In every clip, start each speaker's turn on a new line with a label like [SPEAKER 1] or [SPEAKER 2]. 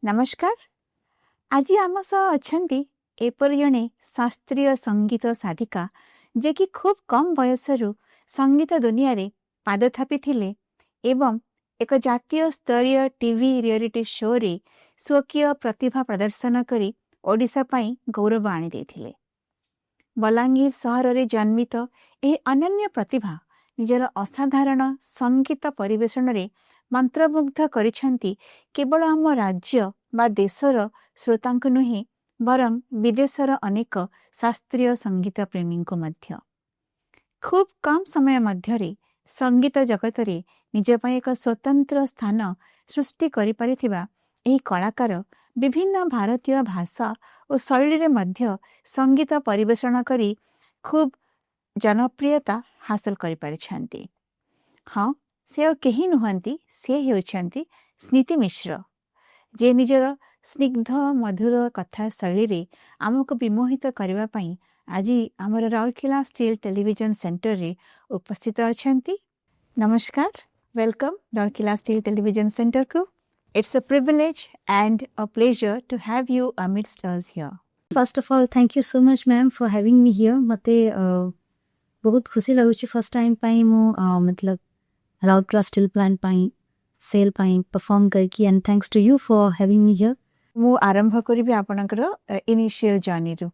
[SPEAKER 1] नमस्कार। आज आम सह अछंती एपर जणे शास्त्रीय संगीत साधिका जे कि खूब कम बयसरु संगीत दुनिया रे पाद थापी थिले एवं एक जातीय स्तरीय टीवी रियलिटी शो रे स्वकीय प्रतिभा प्रदर्शन करी ओडिशा पाई गौरव आनी देथिले। बलांगीर सहर रे जन्मित एही अनन्य प्रतिभा निजर असाधारण संगीत परिवेषण रे मंत्रमुग्ध करिछंती केवल आम राज्य बा देशर श्रोतांक नुहे बरं विदेशर अनेक शास्त्रीय संगीत प्रेमी को मध्य। खूब कम समय मध्यरे संगीत जगत रे निज पई एक स्वतंत्र स्थान सृष्टि करि परिथिबा एही कलाकार विभिन्न भारतीय भाषा और शैली रे मध्य संगीत परिवेषण करी खूब जनप्रियता हासिल करि परिछंती। हाँ, से और केही नुहंती, से हेउछंती स्नीति मिश्र जे निजर स्निग्ध मधुर कथा शैली रे आमको विमोहित करबा पई आज आमर राउरकेला स्टील टेलीविजन सेंटर रे उपस्थित अछंती। नमस्कार, welcome Rourkela steel television centre को। It's a privilege and a pleasure to have you amidst us here.
[SPEAKER 2] First of all, thank you so much, ma'am, for having me here. मते बहुत खुशी लगुची first time पाई मु मतलब राउरकेला स्टील प्लांट पाई सेल पाई perform करकी and thanks to you for having me here.
[SPEAKER 1] मु आरंभ करिबी आपनकर इनिशियल जर्नी रु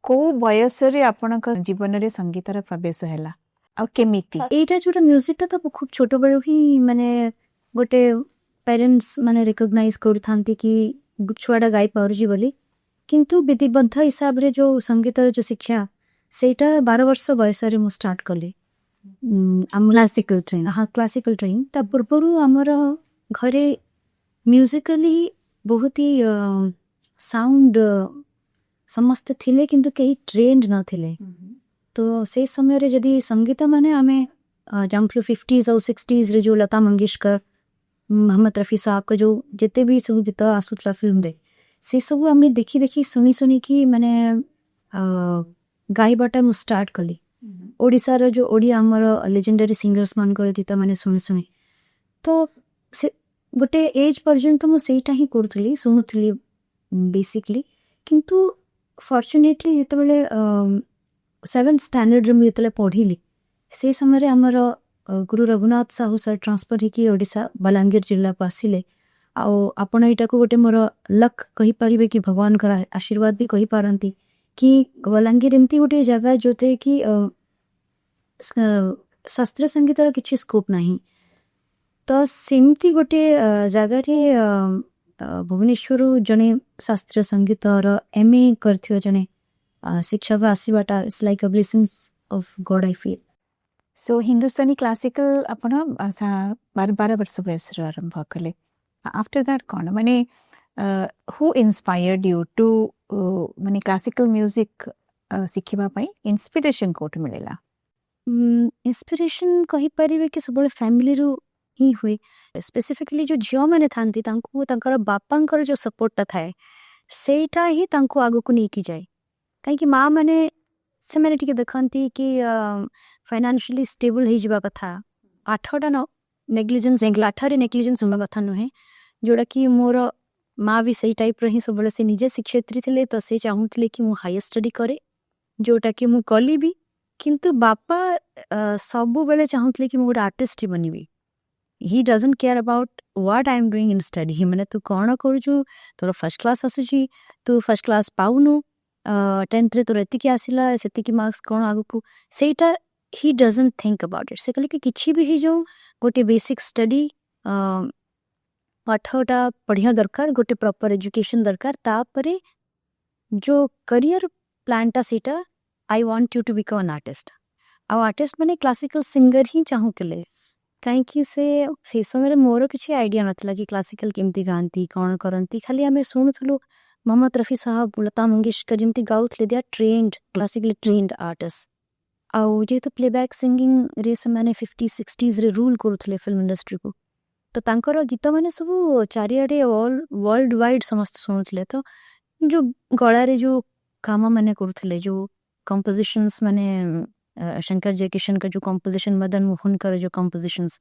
[SPEAKER 1] को बयस रे आपनकर जीवन रे संगीत रे प्रवेश हैला आ केमिति
[SPEAKER 2] एटा जोटा म्यूजिक ता तो खूब छोट बड़ ही माने गोटे पेरेंट्स माने रिकॉग्नाइज करथांती कि छुआडा गाई पारुजी बोली, किंतु विधिबद्ध हिसाब रे जो संगीत रे जो शिक्षा सेटा 12 वर्ष बयस रे मु स्टार्ट कले। क्लासिकल ट्रेनिंग, हाँ क्लासिकल ट्रेनिंग ता पूर्वरु हमर घरे म्यूजिकली बहुत ही साउंड समस्त थिले किंतु कई ट्रेंड न थिले। तो से समय रे जदी संगीत माने आमे जंपलु 50s और 60s रे जो लता मंगेशकर मोहम्मद रफी साहब का जो जिते भी सब गीत आसुतला फिल्म रे से सब आमे देखी देखी सुनी सुनी की माने गाइबाटा मु स्टार्ट कली। ओडिसा रो जो ओडिया हमर लेजेंडरी सिंगर्स मान कर गीत माने सुनी सुनी तो से गोटे एज पर्यंत मु सेटा ही करथली सुनुथली बेसिकली। किंतु फॉर्चुनेटली जेते बेले 7th स्टैंडर्ड रे मु जेते पढिली से समय रे हमर गुरु रघुनाथ साहू सर ट्रांसफर होकी ओडिशा बलांगीर जिला को आसिले। आपण एटा को गोटे मोर लक कहि परिबे कि भगवान का आशीर्वाद भी कहि पारंती कि बलांगीर एमती गोटे जगह जोते कि शास्त्रीय संगीत रो किछि स्कोप नाही। तो सेमती गोटे जगह रे भुवनेश्वर जने शास्त्रीय संगीत रो एमए करथियो जने शिक्षक आसीबाटा it's like a blessing of God I feel.
[SPEAKER 1] So Hindustani classical आपण 12 वर्ष बयस रे आरंभ कले। आफ्टर दैट कोन माने हु इंस्पायर्ड यू टू माने क्लासिकल म्यूजिक सिखिबा पई इंस्पिरेशन कोट मिलेला?
[SPEAKER 2] इंस्पिरेशन कहि परिबे कि सबले फैमिली रो ही हुए। स्पेसिफिकली जो झियो माने थांती तांको तांकर बापांकर जो सपोर्ट थाए सेटा ही तांको आगु को नै की जाय। काहे कि मां माने से माने टिके देखंती कि फाइनेंशियली स्टेबल हे जिबा कथा। आठटा न नेग्लिजेंस एंग्लाठारे नेग्लिजेंस हम कथा नहे जोड़ा कि मोर मां भी सही टाइप रही सबले से निजे शिक्षयित्री थिले। तो से चाहूतले कि मु हाई स्टडी करे जोटा कि मु कली भी, किंतु बापा सब बेले चाहूतले कि मु गोटे आर्टिस्ट बनिबी। He doesn't care about what I am doing in study. माने तू कोन करूछु, तोर फर्स्ट क्लास आसुची, तू फर्स्ट क्लास पाउनु, 10th रे तोर एतिकी आसिला सेतिकी मार्क्स कोन आगु को सेटा he doesn't think about it. से कहले कि किछि भी ही जो गोटे बेसिक स्टडी पाठटा पढ़िया दरकार, गोटे प्रॉपर एजुकेशन दरकार, तापरे जो करियर प्लानटा सेटा I want you to become an artist. आ आर्टिस्ट माने क्लासिकल सिंगर ही चाहूतले। काहे कि से समय मोर किछि आइडिया नथला कि क्लासिकल केमती गांती कोन करंती। खाली हमें सुनुथलो मोहम्मद रफी साहब लता मंगेशकर जेमती गाउथले they are trained classically trained artist. आउ जेतो प्लेबैक सिंगिंग रे से माने 50s 60s रे रूल करूथले फिल्म इंडस्ट्री को। तो तांकर गीत माने सब चारियाडे ऑल वर्ल्ड वाइड समस्त सुनुथले। तो जो गळा रे जो काम माने करूथले, जो कंपोजिशंस माने शंकर जयकिशन का जो कंपोजिशन, मदन मोहन का जो कंपोजिशंस,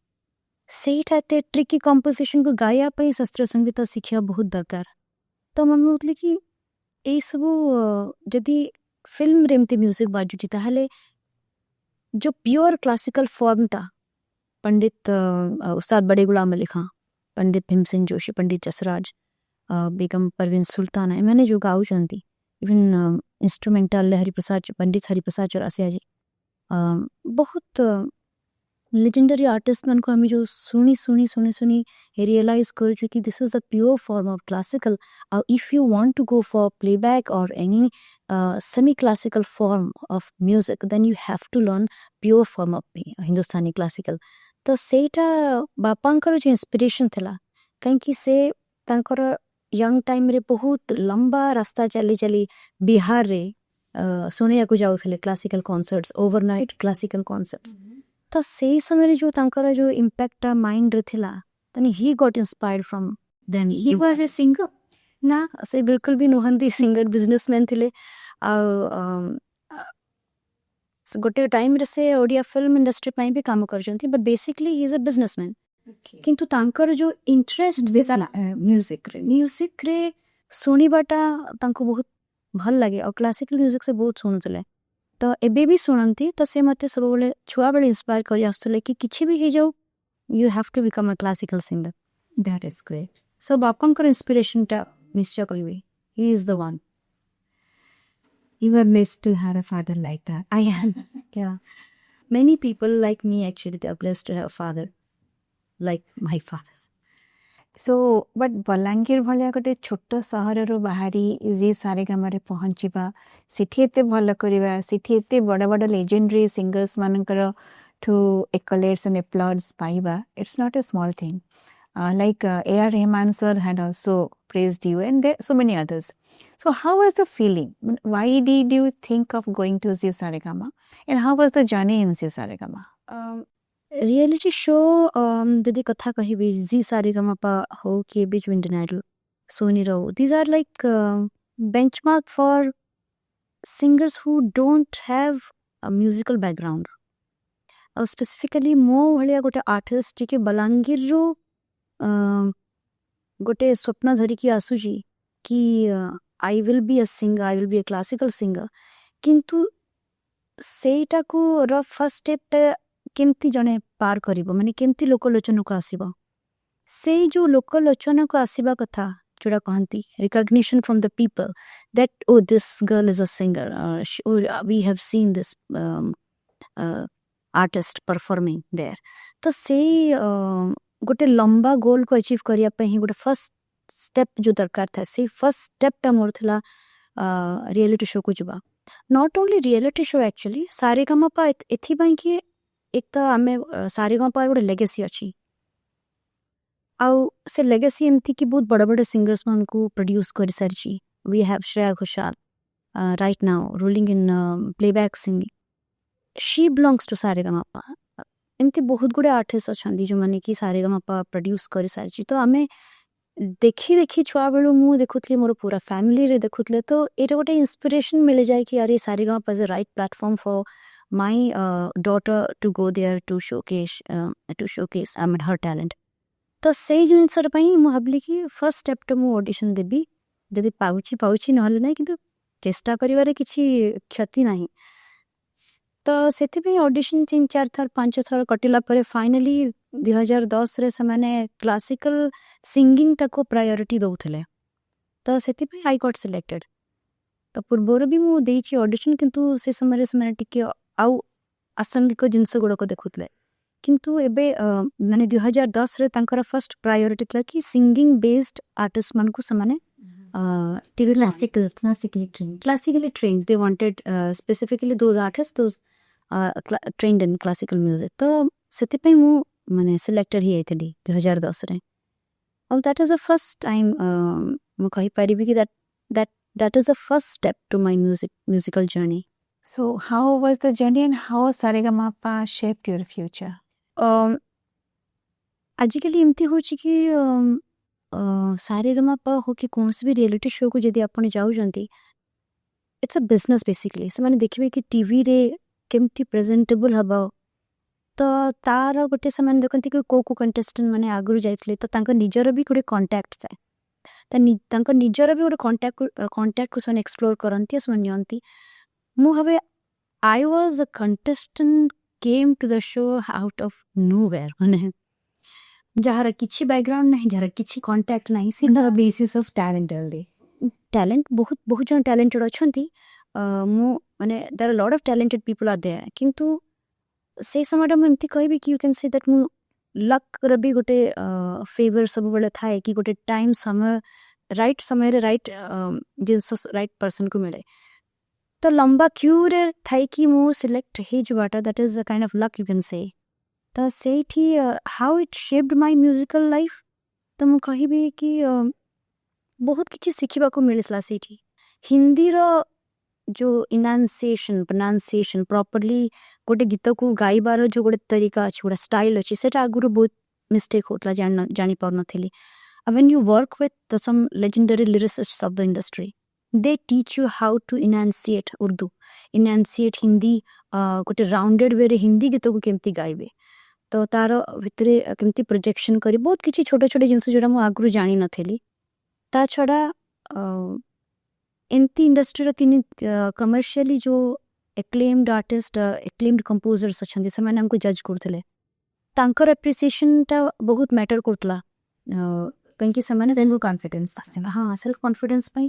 [SPEAKER 2] सेटा ते ट्रिकी कंपोजिशन को गाया पे शास्त्रीय संगीत शिक्षा बहुत दरकार। ତ ମନେ ହେଉଥିଲେ କି ଏଇସବୁ ଯଦି ଫିଲ୍ମରେ ଏମିତି ମ୍ୟୁଜିକ୍ ବାଜୁଛି ତାହେଲେ जो प्योर क्लासिकल फॉर्मटा पंडित उस्ताद बड़े गुलाम अली खां, पंडित भीमसेन जोशी, पंडित जसराज, बेगम परवीन सुल्ताना एमाने जो गाउछंती, इवन इंस्ट्रूमेंटल हरिप्रसाद पंडित हरिप्रसाद चौरसिया जी, बहुत लेजेंडरी आर्टिस्ट मन को हमें जो सुनी सुनी सुनी सुनी रियलाइज कर कि this is the pure form of classical. If you want to go for playback or any semi classical form of music, then you have to learn pure form of Hindustani classical. तो सेटा बापांकर जो inspiration थिला कहीं से तांकर young time रे बहुत लंबा रास्ता चली चली बिहार रे सुने को जाउथले classical concerts, overnight classical concerts. तो से समय जो तांकर जो इम्पैक्ट माइंड रे थिला तनी he got inspired from then.
[SPEAKER 1] He was a singer.
[SPEAKER 2] ना से बिल्कुल भी नुहंती सिंगर बिजनेसमैन थिले. गोटे टाइम रे से ओडिया फिल्म इंडस्ट्री पाई भी काम करजंती, but basically he is a businessman. किंतु तांकर जो इंटरेस्ट देला म्यूजिक रे सुनिबाटा तांको बहुत भल लगे और क्लासिकल म्यूजिक से बहुत सुनुतले. तो एबे भी सुनंती. तो से मते सब बोले छुआ बेले इंस्पायर करी आस्तले कि किछि भी हे जाऊ you have to become a classical singer.
[SPEAKER 1] That is great.
[SPEAKER 2] So बापंकर इंस्पिरेशन टा निश्चय करिवे. He is the one.
[SPEAKER 1] You were blessed to have a father like that.
[SPEAKER 2] I am. Yeah. Many people like me actually, they are blessed to have a father like my father.
[SPEAKER 1] So, but Balangir भलिया गोटे छोट सहररू बाहरी जी सारेगामारे पहुँचवा, सिठी एते भल करिवा, सिठी एते बड़ बड़ लेजेंडरी सिंगर्स मानकर ठू accolades and applauds पाइबा, it's not a small thing. Like A.R. Rahman sir had also praised you, and there so many others. So how was the feeling? Why did you think of going to Zee Saregama, and how was the journey in Zee Saregama?
[SPEAKER 2] Reality show यदि कथा कहिबी जी सारेगामापा हो कि बीच Indian idol Soni रहो, these are like benchmark for singers who don't have a musical background. Specifically मो भलिया गोटे artist के बलांगीर रो गोटे स्वप्न धरिकी आसुची कि I will be a singer, I will be a classical singer. किंतु सेटा को र फर्स्ट स्टेप केमती जने पार करिवो, माने केमती लोकलोचन को आसीबो. से जो लोकलोचन को आसीबा कथा जोड़ा कहंती recognition from the people that oh this girl is a singer, we have seen this artist performing there. तो से गोटे लंबा गोल को अचीव करिया पे ही गोटे फर्स्ट स्टेप जो दरकार था, से फर्स्ट स्टेप टा मोर थिला रियलिटी शो को जुबा. Not only reality show actually Saregamapa एथि बाई कि एक तो आमे सारेगामापा गोटे लेगेसी अछि, आउ से लेगेसी एमती कि बहुत बड़ बड़ सिंगर्स मान को प्रोड्यूस कर सारची. We have Shreya Ghoshal right now rolling in playback singing. She belongs to Saregamapa. एमती बहुत गुड़े आर्टिस्ट अच्छा जो मैंने कि सारेगामापा प्रोड्यूस कर सारी. तो आम देखी देखी छुआ बेलू मु देखुली मोर पूरा फैमिली रे देखुले. तो ये गोटे इंस्पिरेशन मिल जाए कि यार Saregamapa is a right platform for my daughter to go there to showcase her talent. तो से जिनस मु भाविली कि फर्स्ट स्टेप तो मु ऑडिशन देबी, जदि पाउची पाउची नहले नहीं किंतु चेष्टा करिवारे किछि क्षति नहीं. तो से ऑडिशन 3-4 थर 5 थर कटिला परे फाइनली 2010 रे से माने क्लासिकल सिंगिंग टाको प्रायोरिटी दउथले. तो से आई गॉट सिलेक्टेड. तो पूर्वर भी मु देइची ऑडिशन, किंतु से समय से माने टिके आउ आसंगिक जिनस गुड़क देखुतले. किंतु एबे माने 2010 रे तांकर फर्स्ट प्रायोरिटी था कि सिंगिंग बेस्ड आर्टिस्ट मान को समाने classically trained. They wanted specifically those artists, those trained in classical music. तो सेतिपई मु माने सिलेक्टेड ही आइतली 2010 रे. और that is the first time मु कहि परिबी कि that is the first step to my musical journey.
[SPEAKER 1] So how was the journey, and how Saregama shaped your future?
[SPEAKER 2] आजिकली एमती होची कि सारेगामापा हो कि कौन भी रियलिटी शो को जदि आपण जाउजंती, इट्स अ बिजनेस बेसिकली. से माने देखिबे कि टीवी रे केमती प्रेजेंटेबल हबा. तो तार गोटे से माने देखंती कि को कंटेस्टेंट माने आगुर जाइतले, तो तांका निजर भी गोटे कांटेक्ट थाए. ତାଙ୍କ ନିଜର ବି ଗୋଟେ କଣ୍ଟାକ୍ଟକୁ ସେମାନେ ଏକ୍ସପ୍ଲୋର କରନ୍ତି ସେମାନେ ନିଅନ୍ତି। ମୁଁ ଭାବେ I was a contestant came to the show out of nowhere ମାନେ ଯାହାର କିଛି ବ୍ୟାକଗ୍ରାଉଣ୍ଡ ନାହିଁ, ଯାହାର କିଛି କଣ୍ଟାକ୍ଟ ନାହିଁ, ସେ
[SPEAKER 1] the basis of talent only.
[SPEAKER 2] Talent ବହୁତ ଜଣ ଟ୍ୟାଲେଣ୍ଟେଡ୍ ଅଛନ୍ତି। ମୁଁ ମାନେ there are lot of talented people are there, କିନ୍ତୁ ସେଇ ସମୟଟା ମୁଁ ଏମିତି କହିବି କି ୟୁ କ୍ୟାନ୍ ସେ ଦ୍ୟାଟ୍ ମୁଁ ଲକ୍ର ବି ଗୋଟେ ଫେଭର୍ ସବୁବେଳେ ଥାଏ କି ଗୋଟେ ଟାଇମ୍ ସମୟ ରାଇଟ୍ ସମୟରେ ରାଇଟ୍ ଜିନିଷ ରାଇଟ୍ ପର୍ସନ୍କୁ ମିଳେ। ତ ଲମ୍ବା କ୍ୟୁରେ ଥାଇକି ମୁଁ ସିଲେକ୍ଟ ହେଇଯିବାଟା that is a kind of luck you can say. ତ ସେଇଠି ହାଉ ଇଟ୍ ସେପ୍ଡ ମାଇ ମ୍ୟୁଜିକାଲ୍ ଲାଇଫ୍, ତ ମୁଁ କହିବି କି ବହୁତ କିଛି ଶିଖିବାକୁ ମିଳିଥିଲା ସେଇଠି। ହିନ୍ଦୀର ଯେଉଁ ପ୍ରୋନାଉନ୍ସିଏସନ୍ ପ୍ରପରଲି ଗୋଟେ ଗୀତକୁ ଗାଇବାର ଯେଉଁ ଗୋଟେ ତରିକା ଅଛି, ଗୋଟେ ଷ୍ଟାଇଲ୍ ଅଛି, ସେଇଟା ଆଗରୁ ବହୁତ ମିଷ୍ଟେକ୍ ହେଉଥିଲା, ଜାଣିପାରୁନଥିଲି। when you work with some legendary lyricists of the industry, they teach you how to enunciate Urdu, enunciate Hindi, ଗୋଟେ ରାଉଣ୍ଡେଡ୍ ୱେରେ ହିନ୍ଦୀ ଗୀତକୁ କେମିତି ଗାଇବେ, ତ ତାର ଭିତରେ କେମିତି ପ୍ରୋଜେକ୍ସନ୍ କରି ବହୁତ କିଛି ଛୋଟ ଛୋଟ ଜିନିଷ ଯେଉଁଟା ମୁଁ ଆଗରୁ ଜାଣିନଥିଲି। ତା ଛଡ଼ା ଏମିତି ଇଣ୍ଡଷ୍ଟ୍ରିର ତିନି କମର୍ସିଆଲି ଯେଉଁ ଏକ୍ଲେମ୍ଡ ଆର୍ଟିଷ୍ଟ, ଏକ୍ଲେମ୍ଡ କମ୍ପୋଜର୍ସ ଅଛନ୍ତି, ସେମାନେ ଆମକୁ ଜଜ୍ କରୁଥିଲେ। ତାଙ୍କର ଆପ୍ରିସିଏସନ୍ଟା ବହୁତ ମ୍ୟାଟର୍ କରୁଥିଲା, କାହିଁକି ସେମାନେ
[SPEAKER 1] ସେଲ୍ଫ କନଫିଡେନ୍ସ
[SPEAKER 2] ସେଲ୍ଫ କନଫିଡେନ୍ସ ପାଇଁ।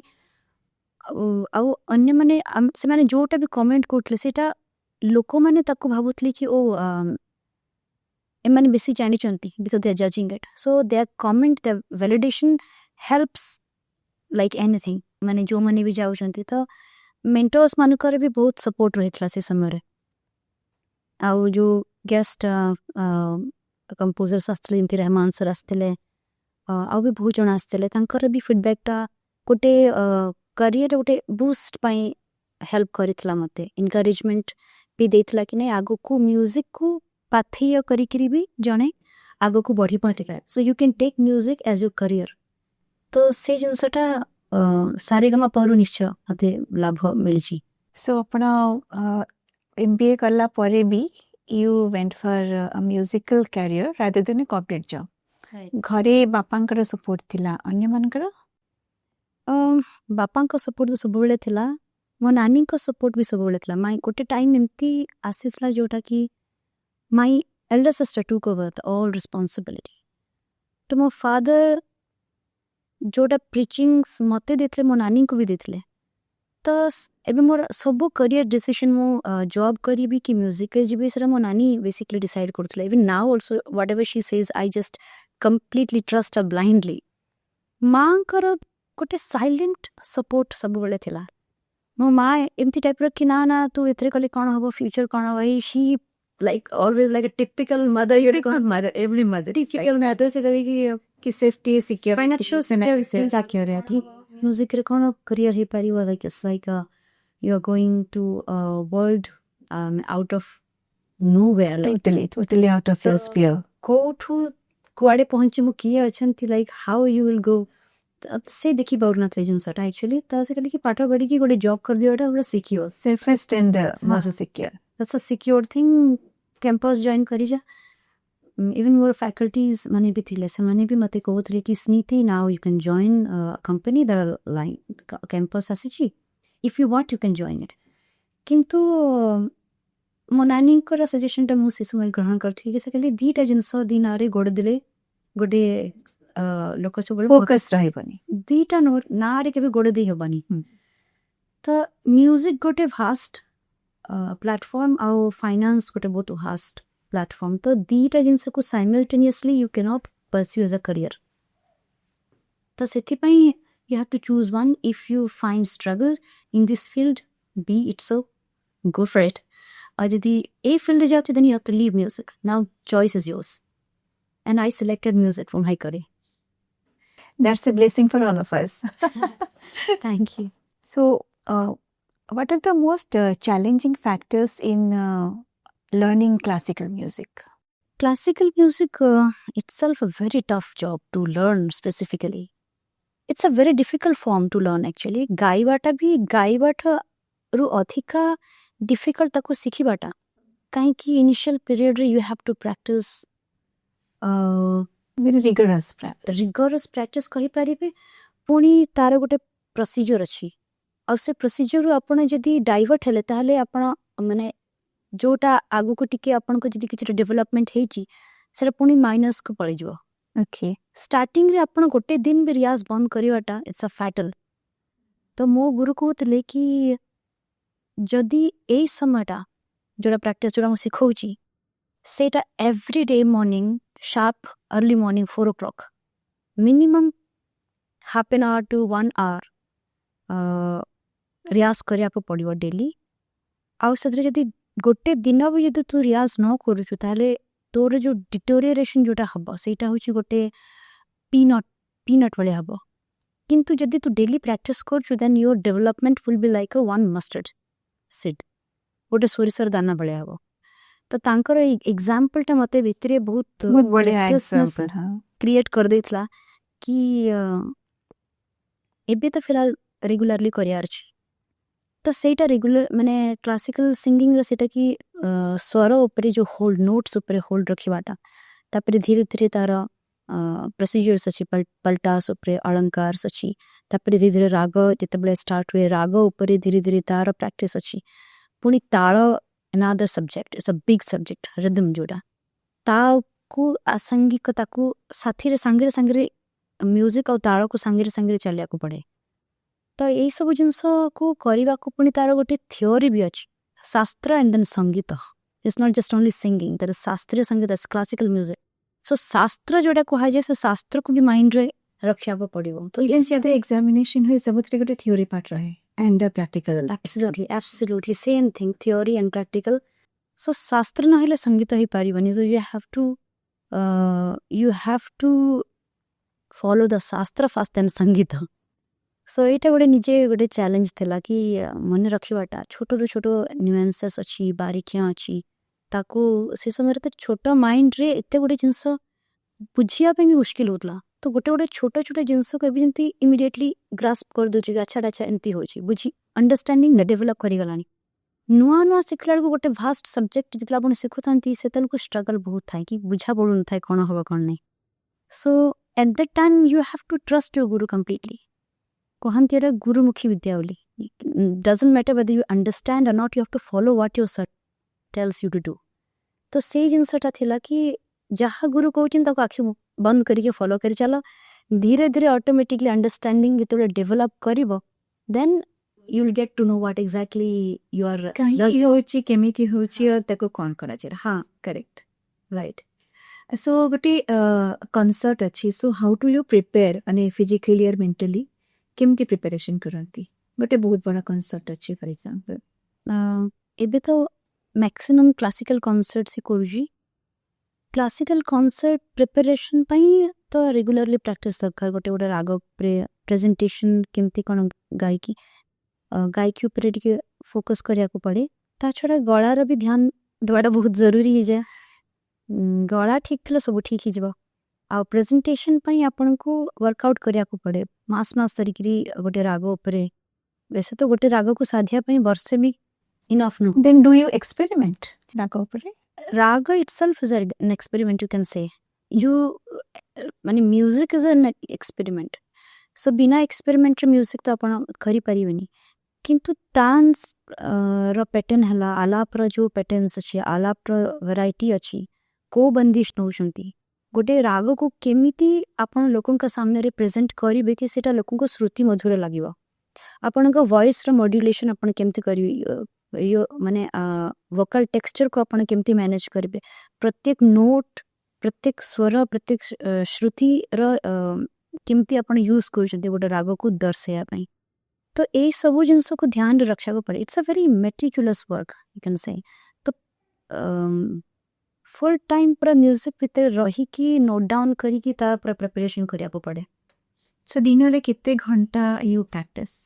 [SPEAKER 2] ଆଉ ଅନ୍ୟମାନେ ସେମାନେ ଯେଉଁଟା ବି କମେଣ୍ଟ କରୁଥିଲେ ସେଇଟା ଲୋକମାନେ ତାକୁ ଭାବୁଥିଲେ କି ଓ ଏମାନେ ବେଶୀ ଜାଣିଛନ୍ତି, ବିକଜ୍ ଦେ ଆର୍ ଜଜିଂ it. So their comment, their validation helps like anything. ମାନେ ଯେଉଁମାନେ ବି ଯାଉଛନ୍ତି, ତ ମେଣ୍ଟର୍ସ ମାନଙ୍କର ବି ବହୁତ ସପୋର୍ଟ ରହିଥିଲା ସେ ସମୟରେ। ଆଉ ଯେଉଁ ଗେଷ୍ଟ କମ୍ପୋଜର୍ସ ଆସିଥିଲେ, ଯେମିତି ରେହମାନ ସାର୍ ଆସିଥିଲେ, ଆଉ ବି ବହୁତ ଜଣ ଆସିଥିଲେ, ତାଙ୍କର ବି ଫିଡ଼ବ୍ୟାକ୍ଟା ଗୋଟେ କ୍ୟାରିୟର ଗୋଟେ ବୁଷ୍ଟ ପାଇଁ ହେଲ୍ପ କରିଥିଲା, ମୋତେ ଏନକରେଜମେଣ୍ଟ ବି ଦେଇଥିଲା କି ନାଇଁ ଆଗକୁ ମ୍ୟୁଜିକକୁ ପାଥେୟ କରିକିରି ବି ଜଣେ ଆଗକୁ ବଢ଼ିପାରିବ। So you can take music as your career. ତ ସେ ଜିନିଷଟା ସାରେଗାମାପାରୁ ନିଶ୍ଚୟ ମୋତେ ଲାଭ ମିଳିଛି।
[SPEAKER 1] ସୋ ଆପଣ MBA କଲା ପରେ ବି ୟୁ ୱେଣ୍ଟ ଫର୍ ଅ ମ୍ୟୁଜିକାଲ୍ କ୍ୟାରିୟର ରାଦର ଦେନ୍ ଏ କର୍ପୋରେଟ୍ ଜବ୍। ଘରେ ବାପାଙ୍କର ସପୋର୍ଟ ଥିଲା, ଅନ୍ୟମାନଙ୍କର?
[SPEAKER 2] ବାପାଙ୍କ ସପୋର୍ଟ ତ ସବୁବେଳେ ଥିଲା, ମୋ ନାନୀଙ୍କ ସପୋର୍ଟ ବି ସବୁବେଳେ ଥିଲା। ଗୋଟେ ଟାଇମ୍ ଏମିତି ଆସିଥିଲା ଯେଉଁଟାକି my elder sister took over the all responsibility. ତ ମୋ ଫାଦର ଯେଉଁଟା ପ୍ରିଚିଙ୍ଗସ୍ ମୋତେ ଦେଇଥିଲେ, ମୋ ନାନୀଙ୍କୁ ବି ଦେଇଥିଲେ। ତ ଏବେ ମୋର ସବୁ କ୍ୟାରିୟର ଡିସିସନ୍, ମୁଁ ଜବ୍ କରିବି କି ମ୍ୟୁଜିକ୍ରେ ଯିବି, ସେଇଟା ମୋ ନାନୀ ବେସିକଲି ଡିସାଇଡ଼୍ କରୁଥିଲେ। Even now also whatever she says, I just completely trust her blindly. ମାଆଙ୍କର ଗୋଟେ ସାଇଲେଣ୍ଟ ସପୋର୍ଟ ସବୁବେଳେ ଥିଲା। ମୋ ମାଆ ଏମିତି ଟାଇପ୍ର କି ନା ନା ତୁ ଏଥିରେ କଲେ କ'ଣ ହେବ, ଫ୍ୟୁଚର୍ କ'ଣ ହେବ, C like always like a typical mother,
[SPEAKER 1] every mother
[SPEAKER 2] typical mother से कभी
[SPEAKER 1] କି ସେଫ୍ଟି ସିକ୍ୟୁର
[SPEAKER 2] financial security ମ୍ୟୁଜିକ୍ରେ କ'ଣ କ୍ୟାରିୟର ହେଇପାରିବ, like it's like you are going to a world out of nowhere, like
[SPEAKER 1] totally out of your sphere.
[SPEAKER 2] କୋଉଠୁ କୁଆଡ଼େ ପହଞ୍ଚିବୁ, କିଏ ଅଛନ୍ତି, like how you will go, ସେ ଦେଖିପାରୁନଥିଲେ ଜିନିଷଟା ଆକ୍ଚୁଆଲି। ତ ସେ କହିଲେ କି ପାଠ ପଢ଼ିକି ଗୋଟେ ଜବ୍ କରିଦେବାଟା ପୁରା secure,
[SPEAKER 1] safest and most secure.
[SPEAKER 2] that's a secure thing, campus join କରିଯା। ଇଭନ୍ ମୋର ଫ୍ୟାକଲ୍ଟିଜ୍ ମାନେ ବି ଥିଲେ, ସେମାନେ ବି ମୋତେ କହୁଥିଲେ କି Sniti now you can join company, ତାର ଲାଇନ୍ କ୍ୟାମ୍ପସ୍ ଆସିଛି, if you want you can join it. କିନ୍ତୁ ମୋ ନାନୀଙ୍କର ସଜେସନ୍ଟା ମୁଁ ସେ ସମୟରେ ଗ୍ରହଣ କରିଥିଲି କି ସେ କହିଲେ ଦୁଇଟା ଜିନିଷ ଦି ନାଁରେ ଗୋଡ଼ ଦେଲେ ଗୋଟେ ଲୋକ ସବୁବେଳେ
[SPEAKER 1] ଫୋକସ୍ ରହିବନି,
[SPEAKER 2] ଦୁଇଟା ନାଁରେ କେବେ ଗୋଡ଼ ଦେଇ ହେବନି। ତ ମ୍ୟୁଜିକ୍ ଗୋଟେ ଭାଷ୍ଟ ପ୍ଲାଟଫର୍ମ, ଆଉ ଫାଇନାନ୍ସ ଗୋଟେ ବହୁତ ଭାଷ୍ଟ ପ୍ଲାଟଫର୍ମ। ତ ଦୁଇଟା ଜିନିଷକୁ simultaneously you can't pursue as a career. ତ ସେଥିପାଇଁ you have to choose one. If you find struggle in this field, be it so, go for it. ଆଉ ଯଦି ଏ ଫିଲ୍ଡରେ ଯାଉଛ, then you have to leave music. Now choice is yours. And I selected music from my career.
[SPEAKER 1] that's a blessing for all of us.
[SPEAKER 2] Thank you.
[SPEAKER 1] So what are the most challenging factors in learning classical music?
[SPEAKER 2] Classical music itself a very tough job to learn specifically. It's a very difficult form to learn actually. ଗାଇବାଟା ବି ଗାଇବାଠାରୁ ଅଧିକା difficult ତାକୁ ଶିଖିବାଟା, କାହିଁକି initial periodରେ you have to practice
[SPEAKER 1] Very rigorous practice.
[SPEAKER 2] rigorous practice କହିପାରିବେ। पुणी तार गोटे procedure अच्छी आ से procedure आपण जदि डाइवर्ट हेले ताहले आपण माने जोटा आगु को टिके आपण को जदि किछि डेवलपमेंट हेची सेटा पुणी माइनस को पड़ी जबो
[SPEAKER 1] ओके
[SPEAKER 2] स्टार्टिंग रे आपण गोटे दिन भी रियाज बंद करिवाटा इट्स अ फैटल तो मो गुरु कहतले कि जदि एई समयटा जोड़ा प्रैक्टिस जोड़ा मु सिखौची सेटा every day morning sharp early morning 4 o'clock minimum half an hour to 1 hour रियाज करिया को पड़िबो डेली आउ सदरे जदि गोटे दिन भी जदि तू रियाज न करूछु ताले तोर जो डिटोरिएशन जोटा हबो सेटा होची गोटे पीनट वाले हबो किंतु जदि तू डेली प्रैक्टिस करछु then your development will be like a one mustard seed गोटे सोरिसर दाना भले हबो तो तांकर एग्जांपल टा मते भितरे बहुत
[SPEAKER 1] बहुत बढ़िया
[SPEAKER 2] restlessness
[SPEAKER 1] एग्जांपल हाँ
[SPEAKER 2] क्रिएट कर देथला कि एबे तो फिलहाल रेगुलरली करियार छी तो सेटा रेगुलर माने क्लासिकल सिंगिंग रे सेटा कि स्वर ऊपर जो होल्ड नोट्स ऊपर होल्ड रखिबाटा तापर धीरे धीरे तार प्रोसीजर्स अछि पलटास ऊपर अलंकार अछि तापर धीरे धीरे राग जेतेबेले स्टार्ट हुए राग ऊपर धीरे धीरे तार प्रैक्टिस अछि पुणी ताल another subject it's a big subject rhythm जोड़ा ताकू आसांगिकता को साथी रे संगे म्यूजिक और ताल को संगे चलिया को पड़े तो यही सब जिनस को करबा को पुणी तार गोटे थ्योरी भी अछि शास्त्र एंड देन संगीत it's not just only singing that is शास्त्रीय संगीत इज क्लासिकल म्यूजिक सो शास्त्र जोड़ा कहा जाए से शास्त्र को भी माइंड रे रखिया पड़िबो
[SPEAKER 1] तो ये ज्यादा एग्जामिनेशन हुए सब थ्री गोटे थ्योरी पार्ट रहे and practical
[SPEAKER 2] absolutely same thing theory and practical so शास्त्र न हेले संगीत ही पारिबनी so you have to follow the शास्त्र first then संगीत so एटा गोटे निजे गोटे चैलेंज थिला कि मन रखिबाटा छोटो रो छोटो न्यूएंसेस अछि बारीकियां अछि ताको से समय तो छोटो माइंड रे एते गोटे जिंस बुझिया पे भी मुश्किल होतला तो गोटे गोटे छोटो छोटो जिंस को एबिजेंटी इमीडिएटली ग्रास्प कर दोछि अच्छा अच्छा एंती होछि बुझी अंडरस्टैंडिंग ने डेवलप करि गलानी नुआ नुआ सिखला को गोटे वास्ट सब्जेक्ट जितला आपण सिखुथांती सेतल को स्ट्रगल बहुत थाय कि बुझा पडुन थाय कोन होबा कोन नै so at that time you have to trust your guru completely कहंती एटा गुरुमुखी विद्या बोली doesn't matter whether you understand और not you have to follow what your sir tells you to do तो से जिनसटा थिला कि जहाँ गुरु कहउचिन ताको आखि बंद करके फॉलो करी चलो धीरे धीरे ऑटोमेटिकली अंडरस्टैंडिंग जेतबे डेवलप करिवो then you will get to know what exactly you are
[SPEAKER 1] कहीं होची केमिति होची और ताको कोन करा जे हाँ करेक्ट
[SPEAKER 2] राइट
[SPEAKER 1] सो गोटे कॉन्सर्ट अच्छी so how to you prepare अने फिजिकली और मेंटली केमती प्रिपरेशन करंती गोटे बहुत बड़ा कॉन्सर्ट अच्छी फॉर एग्जांपल
[SPEAKER 2] एबे तो मैक्सिमम क्लासिकल कॉन्सर्ट से करूजी क्लासिकल कॉन्सर्ट प्रिपरेशन पई तो रेगुलरली प्रैक्टिस दरकार गोटे गोटे राग प्रेजेंटेशन केमती कोन गायकी ऊपर टिके फोकस करिया को पड़े ता छड़ा गळार भी ध्यान देवाटा बहुत जरूरी है जे गला ठीक थिले सब ठीक ही जबो आ प्रेजेंटेशन पई आपन को वर्कआउट करिया को पड़े मास तरीकरी गोटे राग ऊपर वैसे तो गोटे राग को साधिया पई वर्ष में enough no
[SPEAKER 1] then do you experiment raga ऊपर
[SPEAKER 2] राग itself is an experiment you can say you माने music is an experiment so बिना एक्सपेरिमेंट रे म्यूजिक तो अपन करि परिबनी किंतु डांस रो पैटर्न हला आलाप रो जो पैटर्न्स अछि आलाप रो वैरायटी अछि को बंदिश नउछंती गोटे राग को केमिति आपण लोकन का सामने रे प्रेजेंट करिवे कि सेटा लोकन को श्रुति मधुर लागिवो आपण को वॉइस रो मॉड्यूलेशन आपण केमिति करिवे यो माने वोकल टेक्सचर को आपण केमिति मैनेज करिवे प्रत्येक नोट प्रत्येक स्वर प्रत्येक श्रुति रो केमिति आपण यूज करछते गोटे राग को दर्शाया पई तो ए सब जिंस को ध्यान रखा को पड़े it's a very meticulous work you can say तो फुल टाइम पर म्यूजिक भीतर रही कि नोट डाउन करी कि तार पर प्रिपरेशन करिया को पड़े
[SPEAKER 1] सो दिन रे कितने घंटा यू प्रैक्टिस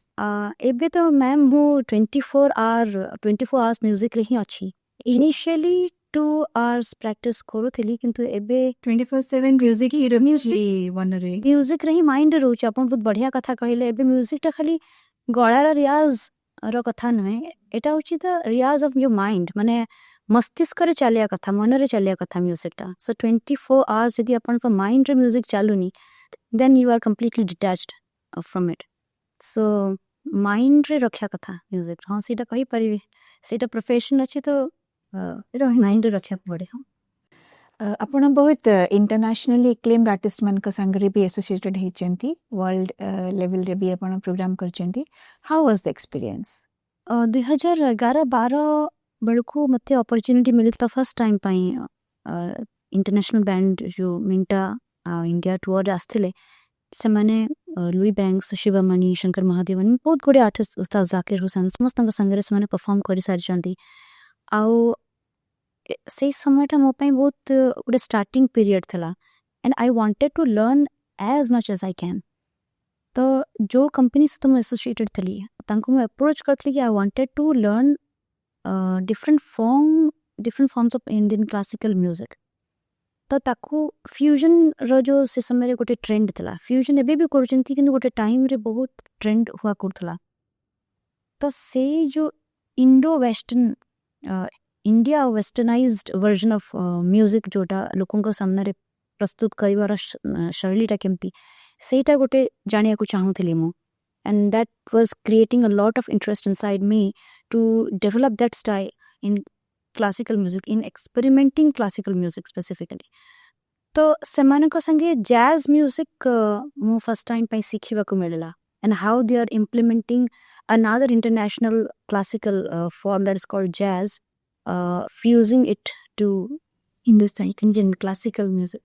[SPEAKER 2] एबे तो मैम मु 24 आवर्स म्यूजिक रे ही अछि इनिशियली 2 hours प्रैक्टिस करूथिली किंतु एबे
[SPEAKER 1] 24/7 म्यूजिक ही रही वन रे
[SPEAKER 2] म्यूजिक रे ही माइंड रहउछ अपन बहुत बढ़िया कथा कहले एबे म्यूजिक टा खाली गळार रियाज रो कथा नहे एटा होची the riyaz of your mind माने मस्तिष्क रे चलिया कथा मन रे चलिया कथा म्यूजिक टा सो 24 hours यदि अपन को माइंड रे म्यूजिक चालुनी then you are completely detached from it so mind रे रखा कथा म्यूजिक हाँ सीटा कही परिबे सीटा प्रोफेशन अछि तो माइंड रे रखा पड़े हाँ
[SPEAKER 1] ଆପଣ ବହୁତ ଇଣ୍ଟରନ୍ୟାସନାଲି ଏକ୍ଲେମ୍ଡ ଆର୍ଟିଷ୍ଟମାନଙ୍କ ସାଙ୍ଗରେ ବି ଆସୋସିଏଟେଡ୍ ହେଇଛନ୍ତି ୱାର୍ଲଡ ଲେଭେଲରେ ବି ଆପଣ ପ୍ରୋଗ୍ରାମ କରିଛନ୍ତି ହାଉ ୱାଜ୍ ଦ ଏକ୍ସପିରିଏନ୍ସ
[SPEAKER 2] 2011-12 ବେଳକୁ ମୋତେ ଅପରଚ୍ୟୁନିଟି ମିଳିଥିଲା ଫାର୍ଷ୍ଟ ଟାଇମ୍ ପାଇଁ ଇଣ୍ଟରନ୍ୟାସନାଲ ବ୍ୟାଣ୍ଡ ଯେଉଁ ମିଣ୍ଟା ଇଣ୍ଡିଆ ଟୁର୍ରେ ଆସିଥିଲେ ସେମାନେ ଲୁଇ ବ୍ୟାଙ୍କସ୍ ଶିବମଣି ଶଙ୍କର ମହାଦେବନ ବହୁତ ଗୁଡ଼ିଏ ଆର୍ଟିଷ୍ଟ ଉସ୍ତାଦ ଜାକିର ହୁସେନ ସମସ୍ତଙ୍କ ସାଙ୍ଗରେ ସେମାନେ ପରଫର୍ମ କରିସାରିଛନ୍ତି ଆଉ ସେଇ ସମୟଟା ମୋ ପାଇଁ ବହୁତ ଗୋଟେ ଷ୍ଟାର୍ଟିଂ ପିରିୟଡ଼ ଥିଲା and I wanted to learn as much as I can ତ ଯେଉଁ କମ୍ପାନୀ ସହିତ ମୁଁ ଆସୋସିଏଟେଡ୍ ଥିଲି ତାଙ୍କୁ ମୁଁ ଆପ୍ରୋଚ୍ କରିଥିଲି କି I wanted to learn different forms of Indian classical music ତ ତାକୁ ଫ୍ୟୁଜନ୍ର ଯେଉଁ ସେ ସମୟରେ ଗୋଟେ ଟ୍ରେଣ୍ଡ ଥିଲା ଫ୍ୟୁଜନ୍ ଏବେ ବି କରୁଛନ୍ତି କିନ୍ତୁ ଗୋଟେ ଟାଇମ୍ରେ ବହୁତ ଟ୍ରେଣ୍ଡ ହୁଆ କରୁଥିଲା ତ ସେଇ ଯେଉଁ Indo western India westernized version of music ଯେଉଁଟା ଲୋକଙ୍କ ସାମ୍ନାରେ ପ୍ରସ୍ତୁତ କରିବାର ଶୈଳୀଟା କେମିତି ସେଇଟା ଗୋଟେ ଜାଣିବାକୁ ଚାହୁଁଥିଲି ମୁଁ and that was creating a lot of interest inside me to develop that style in classical music, in experimenting classical music specifically. तो ସେମାନଙ୍କ ସାଙ୍ଗେ jazz music ମୁଁ first time ପାଇଁ ଶିଖିବାକୁ ମିଳିଲା and how they are implementing another international classical form that is called jazz, fusing it to Hindustani Indian classical music.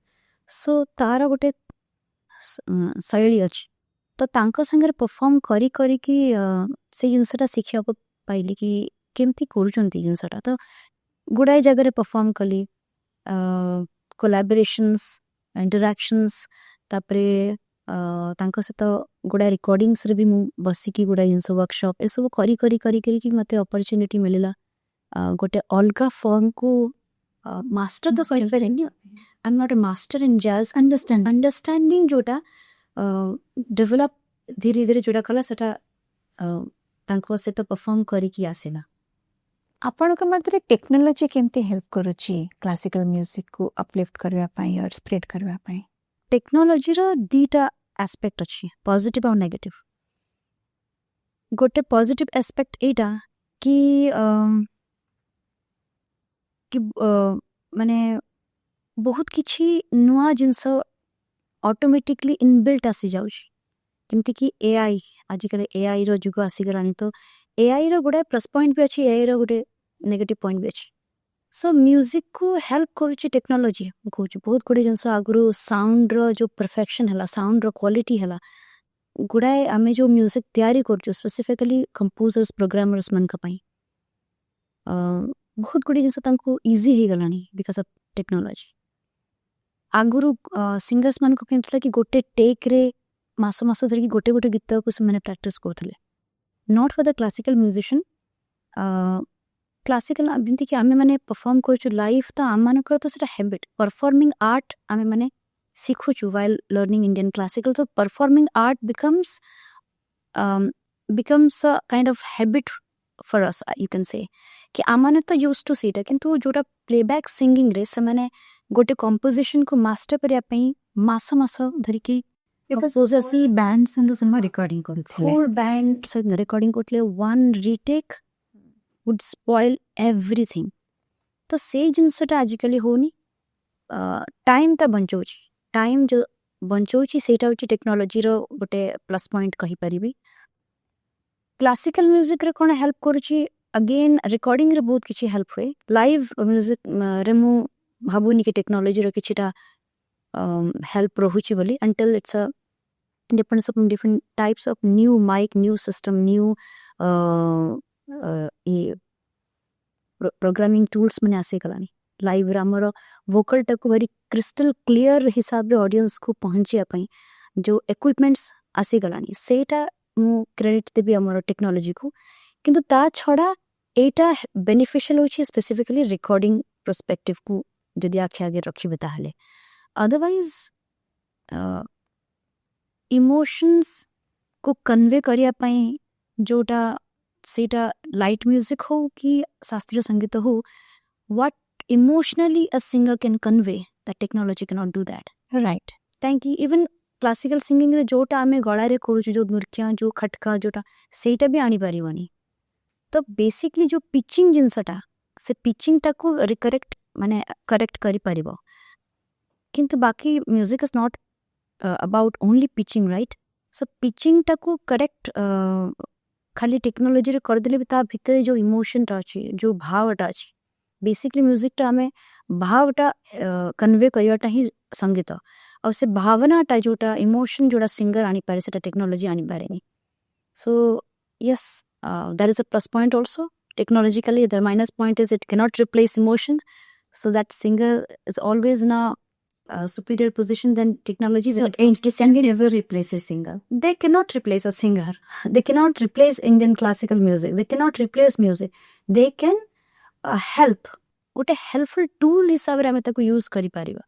[SPEAKER 2] So ତାର ଗୋଟେ ଶୈଳୀ ଅଛି ତ ତାଙ୍କ ସାଙ୍ଗରେ ପରଫର୍ମ କରିକି ସେ ଜିନିଷଟା ଶିଖିବାକୁ ପାଇଲି କି କେମିତି କରୁଛନ୍ତି ଜିନିଷଟା ତ ଗୁଡ଼ାଏ ଜାଗାରେ ପରଫର୍ମ କଲି କୋଲାବୋରେସନ୍ସ ଇଣ୍ଟରାକ୍ସନ୍ସ ତାପରେ ତାଙ୍କ ସହିତ ଗୁଡ଼ାଏ ରେକର୍ଡ଼ିଂସରେ ବି ମୁଁ ବସିକି ଗୁଡ଼ାଏ ଜିନିଷ ୱାର୍କସପ୍ ଏସବୁ କରିକି ମୋତେ ଅପରଚ୍ୟୁନିଟି ମିଳିଲା ଗୋଟେ ଅଲଗା ଫର୍ମକୁ ମାଷ୍ଟର ତ କହିପାରେନି I am not a master in jazz understanding ଯେଉଁଟା ଡେଭଲପ୍ ଧୀରେ ଧୀରେ ଯେଉଁଟା କଲା ସେଟା ତାଙ୍କ ସହିତ ପରଫର୍ମ କରିକି ଆସିଲା
[SPEAKER 1] ଆପଣଙ୍କ ମତରେ ଟେକ୍ନୋଲୋଜି କେମିତି ହେଲ୍ପ କରୁଛି କ୍ଲାସିକାଲ ମ୍ୟୁଜିକକୁ ଅପଲିଫ୍ଟ କରିବା ପାଇଁ ଅର୍ ସ୍ପ୍ରେଡ୍ କରିବା ପାଇଁ
[SPEAKER 2] ଟେକ୍ନୋଲୋଜିର ଦୁଇଟା ଆସ୍ପେକ୍ଟ ଅଛି ପଜିଟିଭ୍ ଆଉ ନେଗେଟିଭ୍ ଗୋଟେ ପଜିଟିଭ୍ ଆସ୍ପେକ୍ଟ ଏଇଟା କି ମାନେ ବହୁତ କିଛି ନୂଆ ଜିନିଷ ଅଟୋମେଟିକଲି ଇନବିଲ୍ଟ ଆସିଯାଉଛି ଯେମିତିକି ଏଆଇ ଆଜିକାଲି ଏଆଇର ଯୁଗ ଆସିଗଲାଣି ତ ଏଆଇର ଗୁଡ଼ାଏ ପ୍ଲସ୍ ପଏଣ୍ଟ ବି ଅଛି ଏଆଇର ଗୋଟେ ନେଗେଟିଭ୍ ପଏଣ୍ଟ ବି ଅଛି ସୋ ମ୍ୟୁଜିକକୁ ହେଲ୍ପ କରୁଛି ଟେକ୍ନୋଲୋଜି ମୁଁ କହୁଛି ବହୁତ ଗୁଡ଼ିଏ ଜିନିଷ ଆଗରୁ ସାଉଣ୍ଡର ଯେଉଁ ପରଫେକ୍ସନ୍ ହେଲା ସାଉଣ୍ଡର କ୍ୱାଲିଟି ହେଲା ଗୁଡ଼ାଏ ଆମେ ଯେଉଁ ମ୍ୟୁଜିକ୍ ତିଆରି କରୁଛୁ ସ୍ପେସିଫିକାଲି କମ୍ପୋଜର୍ସ ପ୍ରୋଗ୍ରାମର୍ସମାନଙ୍କ ପାଇଁ ବହୁତ ଗୁଡ଼ିଏ ଜିନିଷ ତାଙ୍କୁ ଇଜି ହେଇଗଲାଣି ବିକଜ ଅଫ୍ ଟେକ୍ନୋଲୋଜି ଆଗରୁ ସିଙ୍ଗର୍ସମାନଙ୍କ ପାଇଁ ଥିଲା କି ଗୋଟେ ଟେକ୍ରେ ମାସ ଧରିକି ଗୋଟେ ଗୀତକୁ ସେମାନେ ପ୍ରାକ୍ଟିସ୍ କରୁଥିଲେ not for the classical musician classical ଯେମିତିକି ଆମେମାନେ ପରଫର୍ମ କରୁଛୁ ଲାଇଭ୍ ତ ଆମମାନଙ୍କର ତ ସେଇଟା ହ୍ୟାବିଟ୍ ପରଫର୍ମିଂ ଆର୍ଟ ଆମେମାନେ ଶିଖୁଛୁ ୱାଇଲ୍ ଲର୍ଣ୍ଣିଂ ଇଣ୍ଡିଆନ୍ କ୍ଲାସିକାଲ ତ performing art becomes a kind of habit for us you can say କି ଆମମାନେ ତ ୟୁଜ୍ ଟୁ ସେଇଟା କିନ୍ତୁ ଯେଉଁଟା ପ୍ଲେବ୍ୟାକ୍ ସିଙ୍ଗିଂରେ ସେମାନେ ଗୋଟେ କମ୍ପୋଜିସନ୍କୁ ମାଷ୍ଟର କରିବା ପାଇଁ ମାସ ଧରିକି
[SPEAKER 1] ବ୍ୟାଣ୍ଡ ସହିତ ସେମାନେ ରେକର୍ଡିଂ କରୁଥିଲେ
[SPEAKER 2] ଫୁଲ୍ ବ୍ୟାଣ୍ଡ ସହିତ ରେକର୍ଡିଂ କରୁଥିଲେ one retake would spoil everything ତ ସେଇ ଜିନିଷଟା ଆଜିକାଲି ହେଉନି ଟାଇମ୍ଟା ବଞ୍ଚଉଛି ସେଇଟା ହେଉଛି ଟେକ୍ନୋଲୋଜିର ଗୋଟେ ପ୍ଲସ୍ ପଏଣ୍ଟ କହିପାରିବି କ୍ଲାସିକାଲ ମ୍ୟୁଜିକ୍ରେ କ'ଣ ହେଲ୍ପ କରୁଛି अगेन रिकॉर्डिंग रे बहुत किसी हेल्प हुए लाइव म्यूजिक रे मु भाबुनी कि टेक्नोलॉजी रे किछिटा हेल्प रहुची बोली until it's a depends upon different types of new mic new system new programming tools मैंने आसे गलानी लाइव रे हमर वोकल टाको वेरी क्रिस्टल क्लियर हिसाब रे ऑडियंस को पहुंचिया पई जो इक्विपमेंट्स आसे गलानी सेटा मु क्रेडिट देबी हमर टेक्नोलॉजी को किंतु ता छड़ा एटा बेनिफिशियल होची स्पेसिफिकली रिकॉर्डिंग पर्सपेक्टिव को जदि आखे आगे रखिबे ताहले अदरवाइज इमोशंस को कन्वे करिया पई जोटा सेटा लाइट म्यूजिक हो कि शास्त्रीय संगीत हो what emotionally a singer can convey that technology can not do that
[SPEAKER 1] right
[SPEAKER 2] thank you even classical singing रे जोटा आमे गळारे करूछु जो नृत्य जो खटका जोटा सेटा भी आनी पारिबनी तो बेसिकली जो पिचिंग जिनसटा से पिचिंग टाको रिकरेक्ट माने करेक्ट करि पारिबो किंतु बाकी music is not about only pitching right so pitching टाको करेक्ट खाली टेक्नोलॉजी रे कर देले भी ता भितर जो इमोशन टा अछि जो भावटा अछि बेसिकली म्यूजिक टा हमें भावटा कन्वे करियाटा ही संगीत और से भावनाटा जोटा इमोशन जोटा सिंगर आनी पारे सेटा टेक्नोलॉजी आनी पारेनी so yes there is a plus point also technologically the minus point is it cannot replace emotion so that singer is always in a superior position than technology
[SPEAKER 1] So the singer never replaces singer.
[SPEAKER 2] they cannot replace a singer they cannot replace Indian classical music they cannot replace music they can help गोटे helpful tool हिसाब रे हमें ताको use करि पारिबा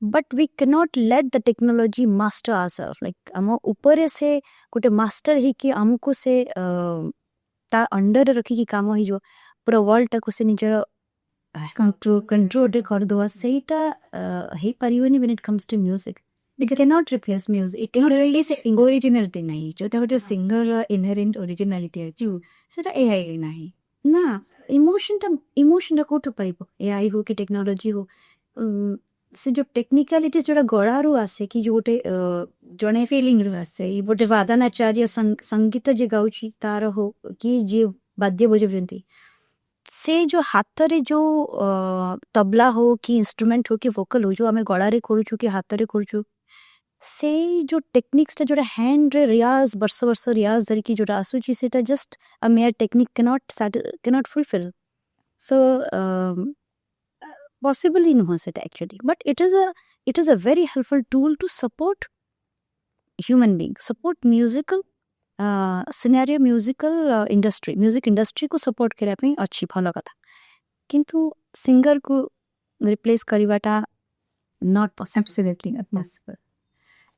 [SPEAKER 2] but we cannot let the technology master ourselves like हम ऊपर से गोटे मास्टर ही कि हमको से ता अंडर रखी कि काम ही जो पूरा वर्ल्ड टाको से निजर कंट्रोल रे कर दवा सेटा हे परिवनी when it comes to music we cannot replace music it
[SPEAKER 1] Originality originality नाही जोटा गोटे सिंगर इनहेरेंट ओरिजिनालिटी अछि सेटा एआई नाही
[SPEAKER 2] ना इमोशन कोठु पाइबो एआई हो कि टेक्नोलॉजी हो से जो टेक्निकलिटीज जोड़ा गळारू आसे कि जोटे जणे
[SPEAKER 1] फीलिंग रु आसे ई
[SPEAKER 2] गोटे वादनाचार्य संगीत जे गाउची तार हो कि जे वाद्य बजाउछंती से जो हाथ रे जो तबला हो कि इंस्ट्रूमेंट हो कि वोकल हो जो हमें गळा रे करूछु कि हाथ रे करूछु से जो टेक्निक्स टा जोड़ा हैंड रे रियाज वर्ष रियाज धरी की जोड़ा आसुची सेटा just a mayor technique cannot fulfill so possibly no set actually but it is a very helpful tool to support human being support musical scenario musical industry music industry को support करिया पे अच्छी भलो कथा किंतु सिंगर को replace करिवाटा not possible
[SPEAKER 1] absolutely not possible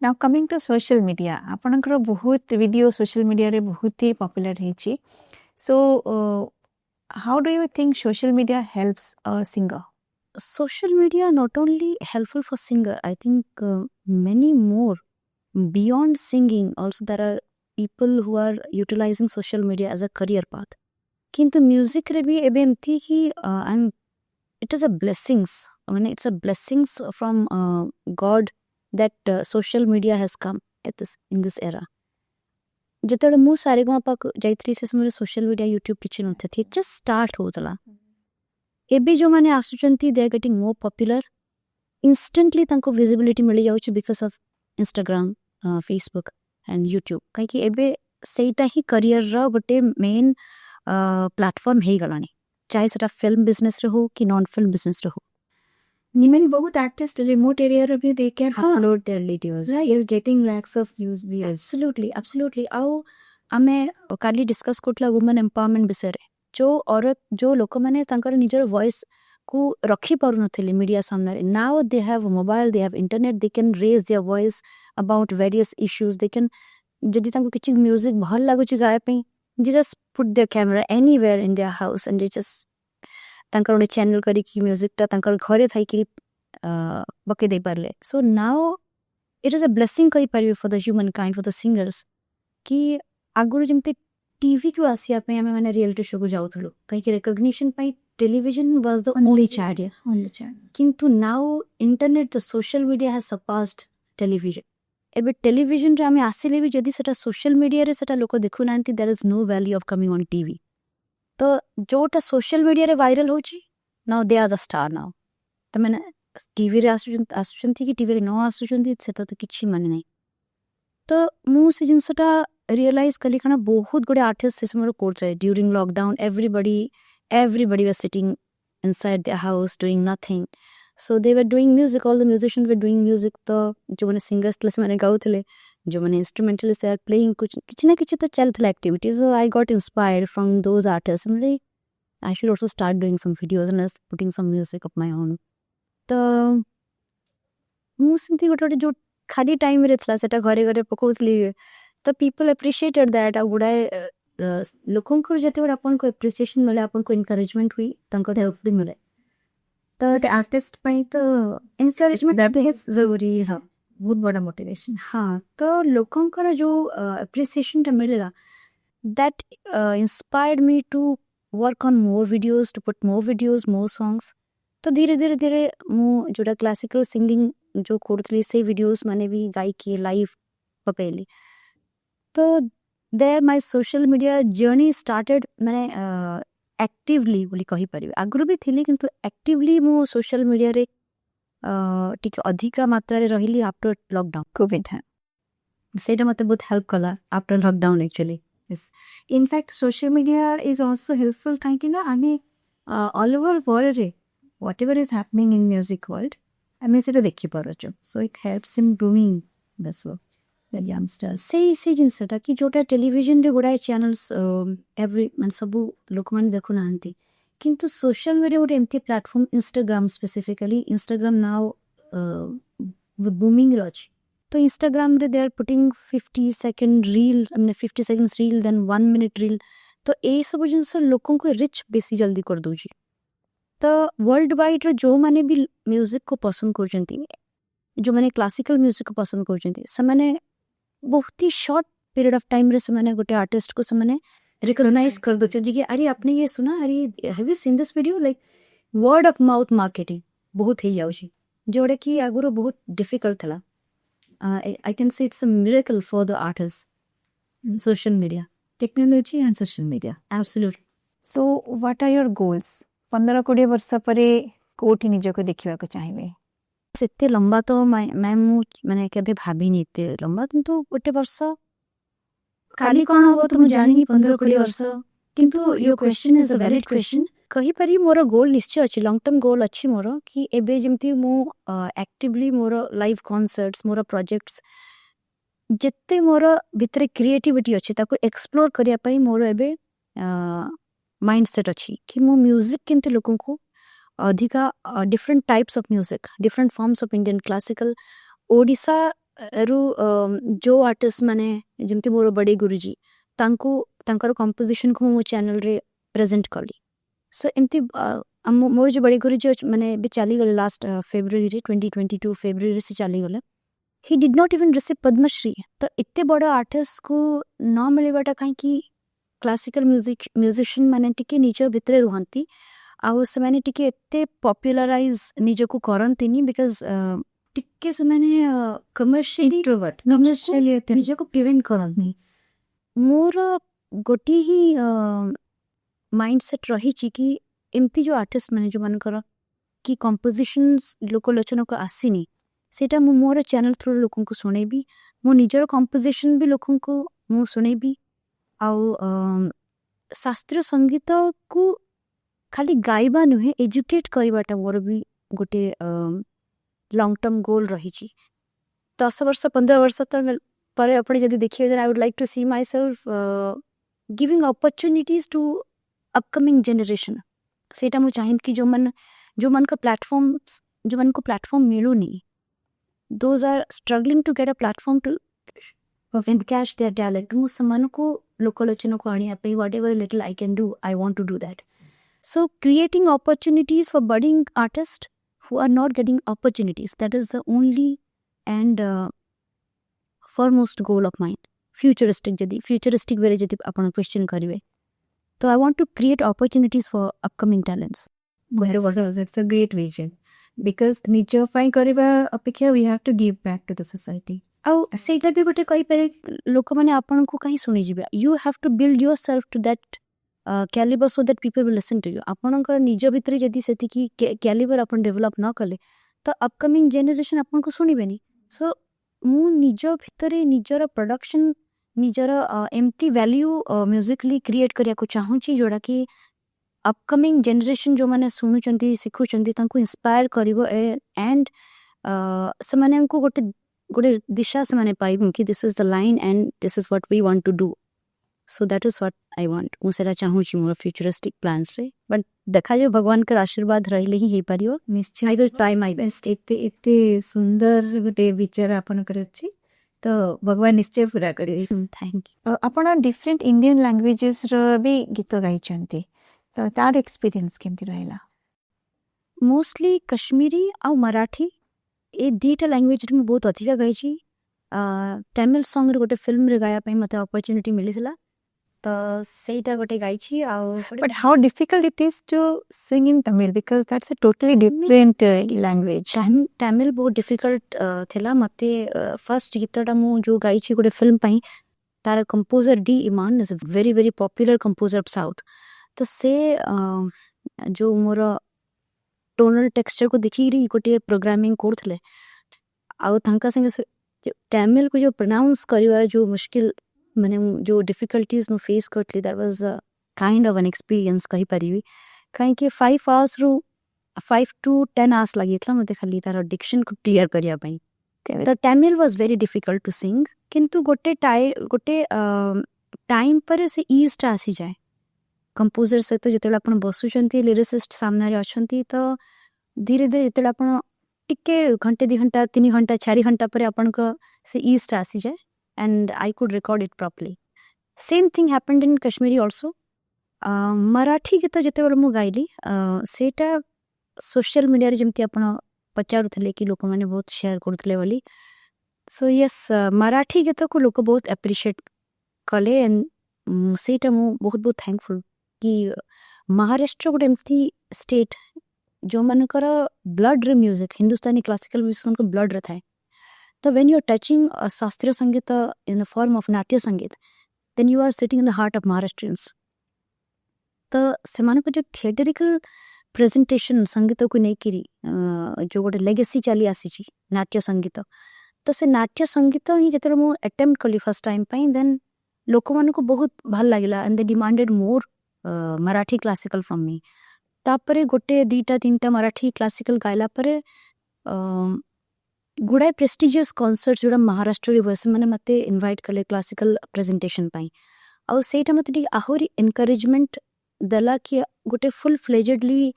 [SPEAKER 1] now coming to social media आपनकर बहुत वीडियो सोशल मीडिया रे बहुत ही पॉपुलर हेची so how do you think social media helps a singer
[SPEAKER 2] social media not only helpful for singer I think many more beyond singing also there are people who are utilizing social media as a career path किंतु music रे भी एबे एमती कि it is a blessings I mean it's a blessings from God that social media has come at in this era जेतेबे मु सारे गमा पाक जाइत्री से समय सोशल मीडिया यूट्यूब किछि नथे थी जस्ट स्टार्ट होतला एबे जो माने आसुचंती they are getting more popular instantly तांको विजिबिलिटी मिल जाउछ because of Instagram Facebook and YouTube काई कि एबे सेटा ही करियर रा बटे मेन प्लेटफॉर्म हे गलानी चाहे सेटा फिल्म बिजनेस रे हो कि नॉन फिल्म बिजनेस रे हो
[SPEAKER 1] निमेन बहुत आर्टिस्ट रिमोट एरिया रे भी they can upload their videos you are getting lakhs of views भी
[SPEAKER 2] एब्सोल्युटली आउ आमे काली डिस्कस करतला वुमेन एम्पावरमेंट विषय रे जो औरत जो लोक माने तांकर निजर वॉइस को रखी पारु नथिले मीडिया सामने now they have mobile they have internet they can raise their voice about various issues they can जदि तांको किछि म्यूजिक भल लागुछि गाय पे जे just put their camera anywhere in their house and they just तांकर ओने चैनल करी कि म्यूजिक ता तांकर घरे थाई कि बके दे पारले so now it is a blessing कहि पारिबे for the human kind for the singers कि आगुर जेमते टीवी को आसिया पे हमें माने रियलिटी शो को जाउथलो कहि कि रिकॉग्निशन पाई television was the only channel किंतु now internet the social media has surpassed television एबे टेलीविजन रे हमें आसिले भी जदी सेटा सोशल मीडिया रे सेटा लोक देखु नांती there is no value of coming on TV तो जोटा सोशल मीडिया रे वायरल होची now they are the star now त माने टीवी रे आसुचंती कि टीवी रे न आसुचंती सेटा तो किछि माने नै तो मु से जिनसटा रियलाइज कली खाना बहुत गुडे आर्टिस्ट से समरो कोर्ट रहे during lockdown everybody was sitting inside their house doing nothing so they were doing music all the musicians were doing music तो जो माने सिंगर्स ले माने गाउथले जो माने इंस्ट्रूमेंटलिस्ट आर प्लेइंग कुछ ना कुछ तो चलथले activities so I got inspired from those artists and I should also start doing some videos and putting some music of my own तो मु सिंती गोटे जो खाली टाइम रे थला सेटा घरे घरे पकोथली तो पीपल अप्रिशिएटेड दैट आ गुडाए लोकंकर जते बड अपन को अप्रिसिएशन मिले अपन को एनकरेजमेंट हुई तंको हेल्प मिले तो
[SPEAKER 1] आर्टिस्ट पई तो एनकरेजमेंट दैट इज जरूरी है बहुत बड़ा मोटिवेशन।
[SPEAKER 2] हाँ तो लोकंकर जो एप्रिसिएशन टा मिलेगा that inspired me to work on more videos, to put more videos, more songs. तो धीरे धीरे धीरे ମୁଁ जोटा क्लासिकल सिंगिंग जो କରୁଥିଲି ସେଇ ଭିଡ଼ିଓସ୍ ମାନେ ବି ଗାଇକି ଲାଇଭ୍ ପକେଇଲି ତ there my social media journey started ମାନେ actively ବୋଲି କହିପାରିବି ଆଗରୁ ବି ଥିଲି କିନ୍ତୁ actively ମୁଁ social mediaରେ ଟିକେ ଅଧିକା ମାତ୍ରାରେ ରହିଲି after lockdown
[SPEAKER 1] କୋଭିଡ୍। ହଁ,
[SPEAKER 2] ସେଇଟା ମୋତେ ବହୁତ ହେଲ୍ପ କଲା after lockdown actually
[SPEAKER 1] in fact social media is also helpful କାହିଁକି ନା ଆମେ ଅଲ୍ ଓଭର୍ ୱାର୍ଲଡରେ whatever is happening in music world ଆମେ ସେଇଟା ଦେଖିପାରୁଛୁ। So it helps in growing this work the youngsters.
[SPEAKER 2] ସେଇ ଜିନିଷଟା କି ଯୋଉଟା ଟେଲିଭିଜନରେ ଗୁଡ଼ାଏ ଚ୍ୟାନେଲ୍ସ ଏଭ୍ରି ମାନେ ସବୁ ଲୋକମାନେ ଦେଖୁନାହାନ୍ତି କିନ୍ତୁ ସୋସିଆଲ ମିଡ଼ିଆ ଗୋଟେ ଏମିତି platform Instagram specifically Instagram now ବୁମିଂରେ ଅଛି ତ ଇନଷ୍ଟାଗ୍ରାମରେ they are putting 50 second reel ମାନେ 50 second reel then 1 minute reel ତ ଏଇସବୁ ଜିନିଷ ଲୋକଙ୍କୁ ରିଚ୍ ବେଶୀ ଜଲ୍ଦି କରିଦେଉଛି ତ ୱାର୍ଲଡ ୱାଇଡ୍ର ଯେଉଁମାନେ ବି ମ୍ୟୁଜିକକୁ ପସନ୍ଦ କରୁଛନ୍ତି ଯେଉଁମାନେ କ୍ଲାସିକାଲ ମ୍ୟୁଜିକକୁ ପସନ୍ଦ କରୁଛନ୍ତି ସେମାନେ बहुत ही शॉर्ट पीरियड ऑफ टाइम रे से गोटे आर्टिस्ट को से रिकग्नाइज कर दो कि अरे आपने ये सुना अरे have you seen this video like word of mouth marketing बहुत ही जाउची जोड़ा कि आगुरो बहुत डिफिकल्ट थला I can say it's a miracle for the artist social media
[SPEAKER 1] technology and social media
[SPEAKER 2] absolutely
[SPEAKER 1] so what are your goals 15-20 वर्ष परे कोठी निजको देखिबाको चाहिबे?
[SPEAKER 2] एते लंबा तो मैम मैंने केबे भाबिनी एते लंबा किंतु गोटे वर्ष काली कौन हम तो मुझे जानी 15-20 वर्ष किंतु यो question is a valid question कही पारी मोर गोल निश्चय अच्छी लॉन्ग टर्म गोल अच्छी मोर कि एबे जेमती मु एक्टिवली मोर लाइव कॉन्सर्ट्स मोर प्रोजेक्ट्स जिते मोर भितर क्रिएटिविटी अच्छी ताको एक्सप्लोर करिया पई मोर एबे माइंडसेट अच्छी कि मु म्यूजिक केमती लोगों को अधिका different types of music different forms of Indian classical Odisha रु जो आर्टिस्ट माने जमती मोर बड़े गुरुजी तांको तांकर कंपोजिशन को मो चैनल रे प्रेजेंट करली सो एमती मोर जो बड़े गुरुजी माने भी चली गले लास्ट फेब्रुअरी रे 2022 फेब्रुअरी से चली गले ही did not even receive Padma Shri तो इतने बड़ा आर्टिस्ट को न मिलवाटा कहीं कि क्लासिकल म्यूजिशियन माने टिके निज भितर रुहंती आउ से टिके एते पॉपुलराइज निजको करंतिनी बिकॉज टिके से कमर्शियली निजको प्रिवेंट करंतनी मोर गोटी ही माइंडसेट रही कि एमती जो आर्टिस्ट माने जो मानकर कि कंपोजिशंस लोकलोचन को आसीनी सेटा मु मोर चैनल थ्रू लोकन को सुनेबी मो निजर कंपोजिशन भी लोकन को मु सुनेबी आउ शास्त्रीय संगीत को खाली गाइबा नुहे एजुकेट करवाटा मोर भी गोटे लॉन्ग टर्म गोल रही 10 वर्ष 15 वर्ष पर अपने जदि देखिए I would like to see myself giving opportunities to upcoming generation सेटा मु चाहिए कि जो मन का प्लेटफॉर्म मिलूनी those are struggling to get a platform to encash their talent मु समान को लोकलोचन को आनिया पे whatever little I can do I want to do that So creating opportunities for budding artists who are not getting opportunities, that is the only and foremost goal of mine. Futuristic way jadi apan question karibe. So I want to create opportunities for upcoming talents.
[SPEAKER 1] That's a great vision because nijo pai kariba apeksha we have to give back to the society.
[SPEAKER 2] ଆଉ ସେଇଟା ବି ଗୋଟେ କହିପାରେ ଲୋକମାନେ ଆପଣଙ୍କୁ କାହିଁ ଶୁଣି ଯିବେ you have to build yourself to that caliber so that people will listen to you आपनकर निज भितर जदी सेति की caliber अपन डेवलप न कले तो अपकमिंग जनरेशन आपन को सुनिबेनी सो मु निज भितर निजर प्रोडक्शन निजर एम्प्टी वैल्यू म्यूजिकली क्रिएट करिया को चाहू छी जोड़ा कि अपकमिंग जनरेशन जो माने सुनुचंती सिखुचंती तांको इंस्पायर करिवो एंड से माने हमको गोटे दिशा से माने पाइबो कि this is the line and this is what we want to do so that is what I want मु सेरा चाहू छी मोर फ्यूचरिस्टिक प्लान्स रे बट देखा जो भगवान का आशीर्वाद रहिले ही पारियो
[SPEAKER 1] निश्चय
[SPEAKER 2] I will try my best
[SPEAKER 1] एते सुंदर गोटे विचार आपन करछि तो भगवान निश्चय पूरा करिवे
[SPEAKER 2] थैंक यू
[SPEAKER 1] आपण डिफरेंट इंडियन लैंग्वेजेस रो भी गीत गाइचंती तो तार एक्सपीरियंस केमती रहला
[SPEAKER 2] मोस्टली कश्मीरी और मराठी ए दुईटा लैंग्वेज में बहुत अधिका गाई तमिल सॉन्ग रे गोटे फिल्म रे गाया मते अपॉर्चुनिटी मिली तो सेटा गोटे गाई
[SPEAKER 1] But how difficult it is to sing in Tamil because that's a totally different language.
[SPEAKER 2] Tamil बहुत डिफिकल्ट थिला मते फर्स्ट गीतटा मु जो गाई गोटे फिल्म पाई तार composer D Imman is a very very popular composer of south तो से जो मोर टोनल टेक्सचर को देखी गोटे प्रोग्रामिंग करथिले आउ तांका संगे तमिल को जो प्रोनाउंस करिवार जो मुश्किल माने जो डिफिकल्टीज नो फेस करथली that was a kind of an experience कहि परिबी काहे कि 5 आवर्स रो 5 to 10 आवर्स लागितला मते खाली तार डिक्शन को क्लियर करिया पई तो Tamil was very difficult to sing किंतु गोटे टाइम पर से ईस्ट आसी जाए कंपोजर सहित जिते आपण बसुचंती लिरिसिस्ट सामने अच्छी तो धीरे धीरे जिते आपण टिके घंटे 2 घंटा 3 घंटा 4 घंटा पर आपण को से ईस्ट आसी जाए and I could record it properly same thing happened in Kashmiri also Marathi गीत जिते मु गाइली सेटा सोशल मीडिया जमती आपण पचारुले कि लोक मैंने बहुत शेयर करते बोली सो यस मराठी गीत को लोक बहुत एप्रिशिएट कले एंड सेटा मु बहुत बहुत थैंकफुल कि महाराष्ट्र गोटे एमती स्टेट जो मानकर ब्लड रे म्यूजिक हिंदुस्तानी क्लासिकल म्यूजिक उनको ब्लड रे थाए तो व्हेन यू आर टचिंग शास्त्रीय संगीत in the form of Natya Sangeet then you are sitting in the heart of Maharashtrians तो से जो थिएटरिकल प्रेजेंटेशन संगीत को लेकिरी जो गोटे लेगेसी चली आसी नाट्य संगीत तो से नाट्य संगीत ही जो मु अटेम्प्ट कली फर्स्ट टाइम पाई देन लोक मान को बहुत भल लगिला and they demanded more Marathi classical from me तापरे गोटे 2-3 मराठी क्लासिकल गायला परे गुड़ाए प्रेस्टिजियस कॉन्सर्ट जोड़ा महाराष्ट्र वैसे मैंने मते इनवाइट कले क्लासिकल प्रेजेंटेशन पाई आउ सेटा मते आहुरी एनकरेजमेंट दला कि गोटे फुल फ्लेजेडली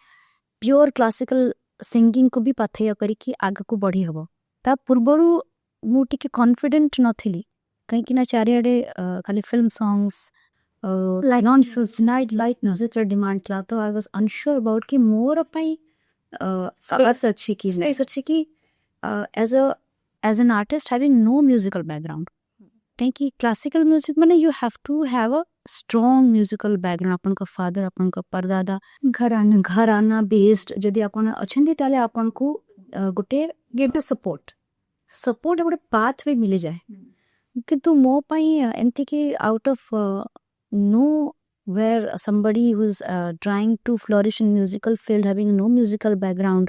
[SPEAKER 2] प्योर क्लासिकल सिंगिंग को भी पाथेय करी आग को बढ़ी हबो ता पूर्वरु मु टिके कॉन्फिडेंट नथिली कहीं कि ना चारियाडे खाली film songs like non shows night light music रे डिमांड थला तो आई वाज अनश्योर अबाउट कि मोर पई स्पेस अच्छी की as an artist having no musical background कहीं कि क्लासिकल म्यूजिक माने you have to have a strong musical background अपन का फादर अपन का परदादा घराना बेस्ड जदि अपन अछंती ताले अपन को गोटे गिव द सपोर्ट गोटे पाथवे मिल जाए किंतु मो पई एंती कि out of nowhere somebody who's trying to flourish in musical field having no musical background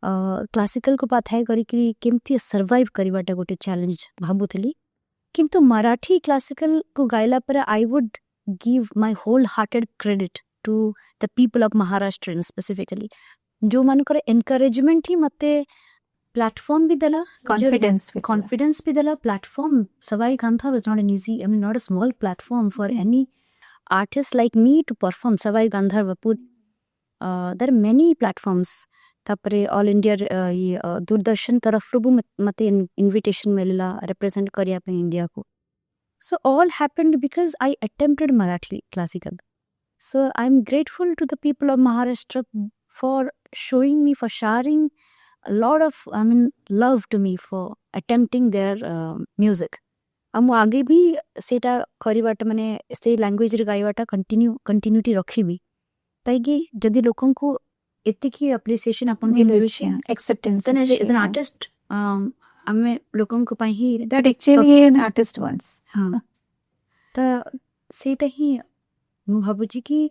[SPEAKER 2] classical को पाथाय करी केमती सर्वाइव करिवाटा गोटे चैलेंज भाबुथली किंतु मराठी क्लासिकल को गायला पर I would give my whole hearted credit to the people of Maharashtra specifically जो मानकर एनकरेजमेंट ही मते प्लेटफॉर्म भी दला कॉन्फिडेंस भी दला प्लेटफॉर्म सवाई कांथा was not an easy I mean not a small platform for any artist like me to perform Sawai Gandharva वपुर there are many platforms तापरे ऑल इंडिया दूरदर्शन तरफ भी मते इनविटेशन मिलला रिप्रेजेंट करिया पे इंडिया को so all happened because I attempted Marathi classical so I am grateful to the people of Maharashtra for showing me for sharing a lot of love to me for attempting their music हम आगे भी सेटा करिवाटा माने से language रे गाइवाटा continuity रखिबी ताकि जदि लोकन को एतिकी एप्रिसिएशन अपन के मिलुछि
[SPEAKER 1] acceptance
[SPEAKER 2] then as an artist हमें लोकन को पाई ही
[SPEAKER 1] that actually an artist wants
[SPEAKER 2] हाँ तो सेटा ही मु भाबुछि कि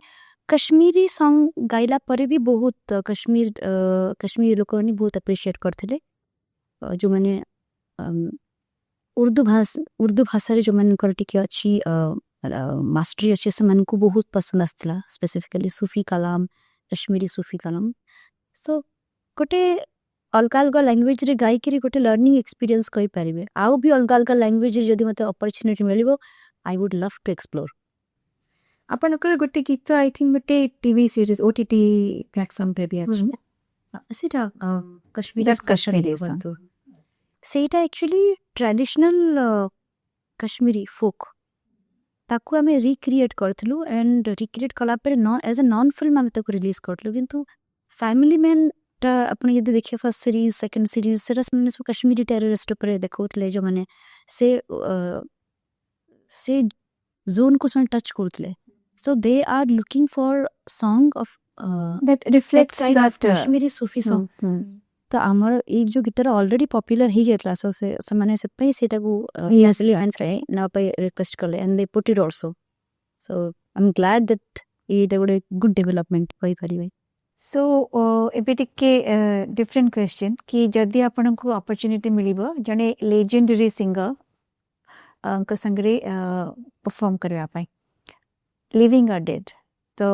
[SPEAKER 2] कश्मीरी सॉन्ग गाइला परे भी बहुत कश्मीरी लोक बहुत अप्रिशिएट करथिले जो मैंने उर्दू भाषा जो मन टिके अच्छी मास्टरी अच्छे से मन को बहुत पसंद आसला स्पेसिफिकली सूफी कलाम कश्मीरी सूफी कलाम सो गोटे अलग अलग लैंग्वेज रे गाई करी गोटे लर्निंग एक्सपीरियंस कहि परिबे आउ भी अलग अलग लैंग्वेज रे जदि मते अपॉर्चुनिटी मिलिबो I would love to explore
[SPEAKER 1] आपनकर गोटे गीत आई थिंक गोटे टीवी सीरीज ओटीटी प्लेटफॉर्म पे भी अछि
[SPEAKER 2] सेटा कश्मीरी सेटा एक्चुअली ट्रेडिशनल कश्मीरी फोक ताकू आमे रिक्रिएट करथलु एंड रिक्रिएट कला पर एज ए नॉन फिल्म आमे ताकू रिलीज करथलु किंतु फैमिली मैन टा अपन यदि देखिए फर्स्ट सीरीज सेकंड सीरीज सेटा मैंने सब कश्मीरी टेररिस्ट ऊपर देखौतले जो माने से जोन को सब टच करतले so they are looking for song of
[SPEAKER 1] that reflects
[SPEAKER 2] kind
[SPEAKER 1] that
[SPEAKER 2] of Kashmiri Sufi song तो आमर एक जो गीतर ऑलरेडी पॉपुलर ही गेतला सो से माने से पई सेटा को इजिली आंसर है ना पे रिक्वेस्ट करले and they put it also so I am glad that it गोटे गुड डेवलपमेंट होई परिवे
[SPEAKER 1] सो एबे टिके डिफरेंट क्वेश्चन कि जदि आपन को अपॉर्चुनिटी मिलिबो जने लेजेंडरी सिंगर अंक संगरे परफॉर्म करबा पई लिविंग और डेड तो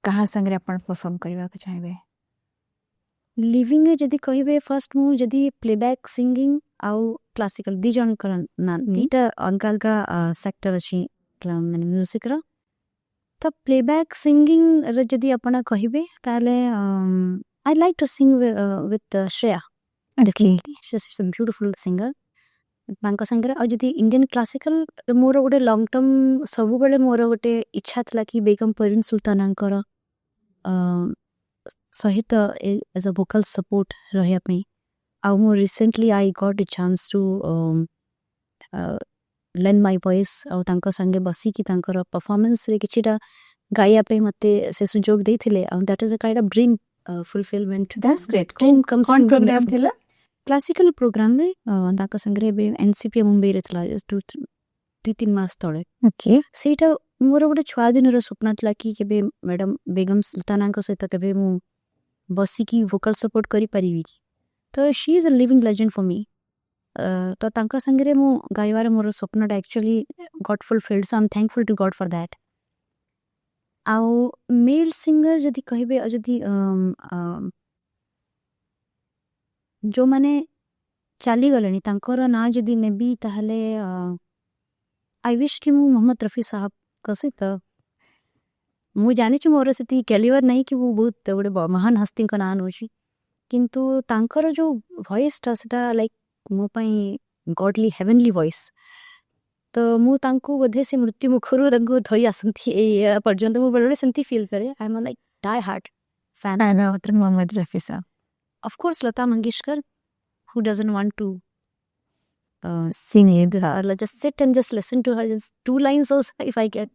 [SPEAKER 1] कहाँ संगरे अपन परफॉर्म करबा के चाहबे
[SPEAKER 2] लिविंग जदि कहबे फर्स्ट मु जदि प्लेबैक सिंगिंग आउ क्लासिकल दी जन करन ना दीटा अलगा अलगा सेक्टर अछि माने म्यूजिक रो तो प्लेबैक सिंगिंग रे जदि अपन कहबे ताले I like to sing with Shreya definitely she is some beautiful singer तांका संगरे आ जदि इंडियन क्लासिकल मोर गोटे लॉन्ग टर्म सब बेले मोर गोटे इच्छा थला कि बेगम परवीन सुल्तानांकर सहित एज अ वोकल सपोर्ट रहया पे आ मो recently I got a chance to lend my voice आ तांका संगे बसी कि तांकर परफॉर्मेंस रे किछिटा गाया पे मते से सुजोग देथिले आ that is a kind of dream fulfilment
[SPEAKER 1] that's great
[SPEAKER 2] dream comes
[SPEAKER 1] कौन प्रोग्राम थिला
[SPEAKER 2] क्लासिकल प्रोग्राम रे तांका संगे बे एनसीपी मुंबई रे थला 2-3 मास तळे
[SPEAKER 1] ओके
[SPEAKER 2] सेटा मोर गोटे छुआ दिन रो सपना थला कि केबे मैडम बेगम सुल्तानांक सहित केबे मु बसी की वोकल सपोर्ट करी परिबी तो she is a living legend for me तो तांका संगे मु गाइबार मोर सपनाटा actually got fulfilled so I am thankful to God for that आउ मेल सिंगर जदि कहबे जदि जो माने चाली गलेनी तांकर ना जदि नेबी ताहले आई विश कि मु मोहम्मद रफी साहब कसे त मु जानि छु मोर सेति कैलिबर नहीं कि वो बहुत गोटे महान हस्ती का नाम होची किंतु तांकर जो वॉइस टा सेटा लाइक मो पई गॉडली हेवनली वॉइस तो मु तांको बोधे से मृत्यु मुखरु रंगो धोई आसंती ए पर्यंत मु बडले सेंती फील करे I am like die hard fan
[SPEAKER 1] अनोत्र Mohammed Rafi Sahab
[SPEAKER 2] of course Lata Mangeshkar who doesn't want to
[SPEAKER 1] sing it
[SPEAKER 2] just sit and just listen to her just 2 lines also if I get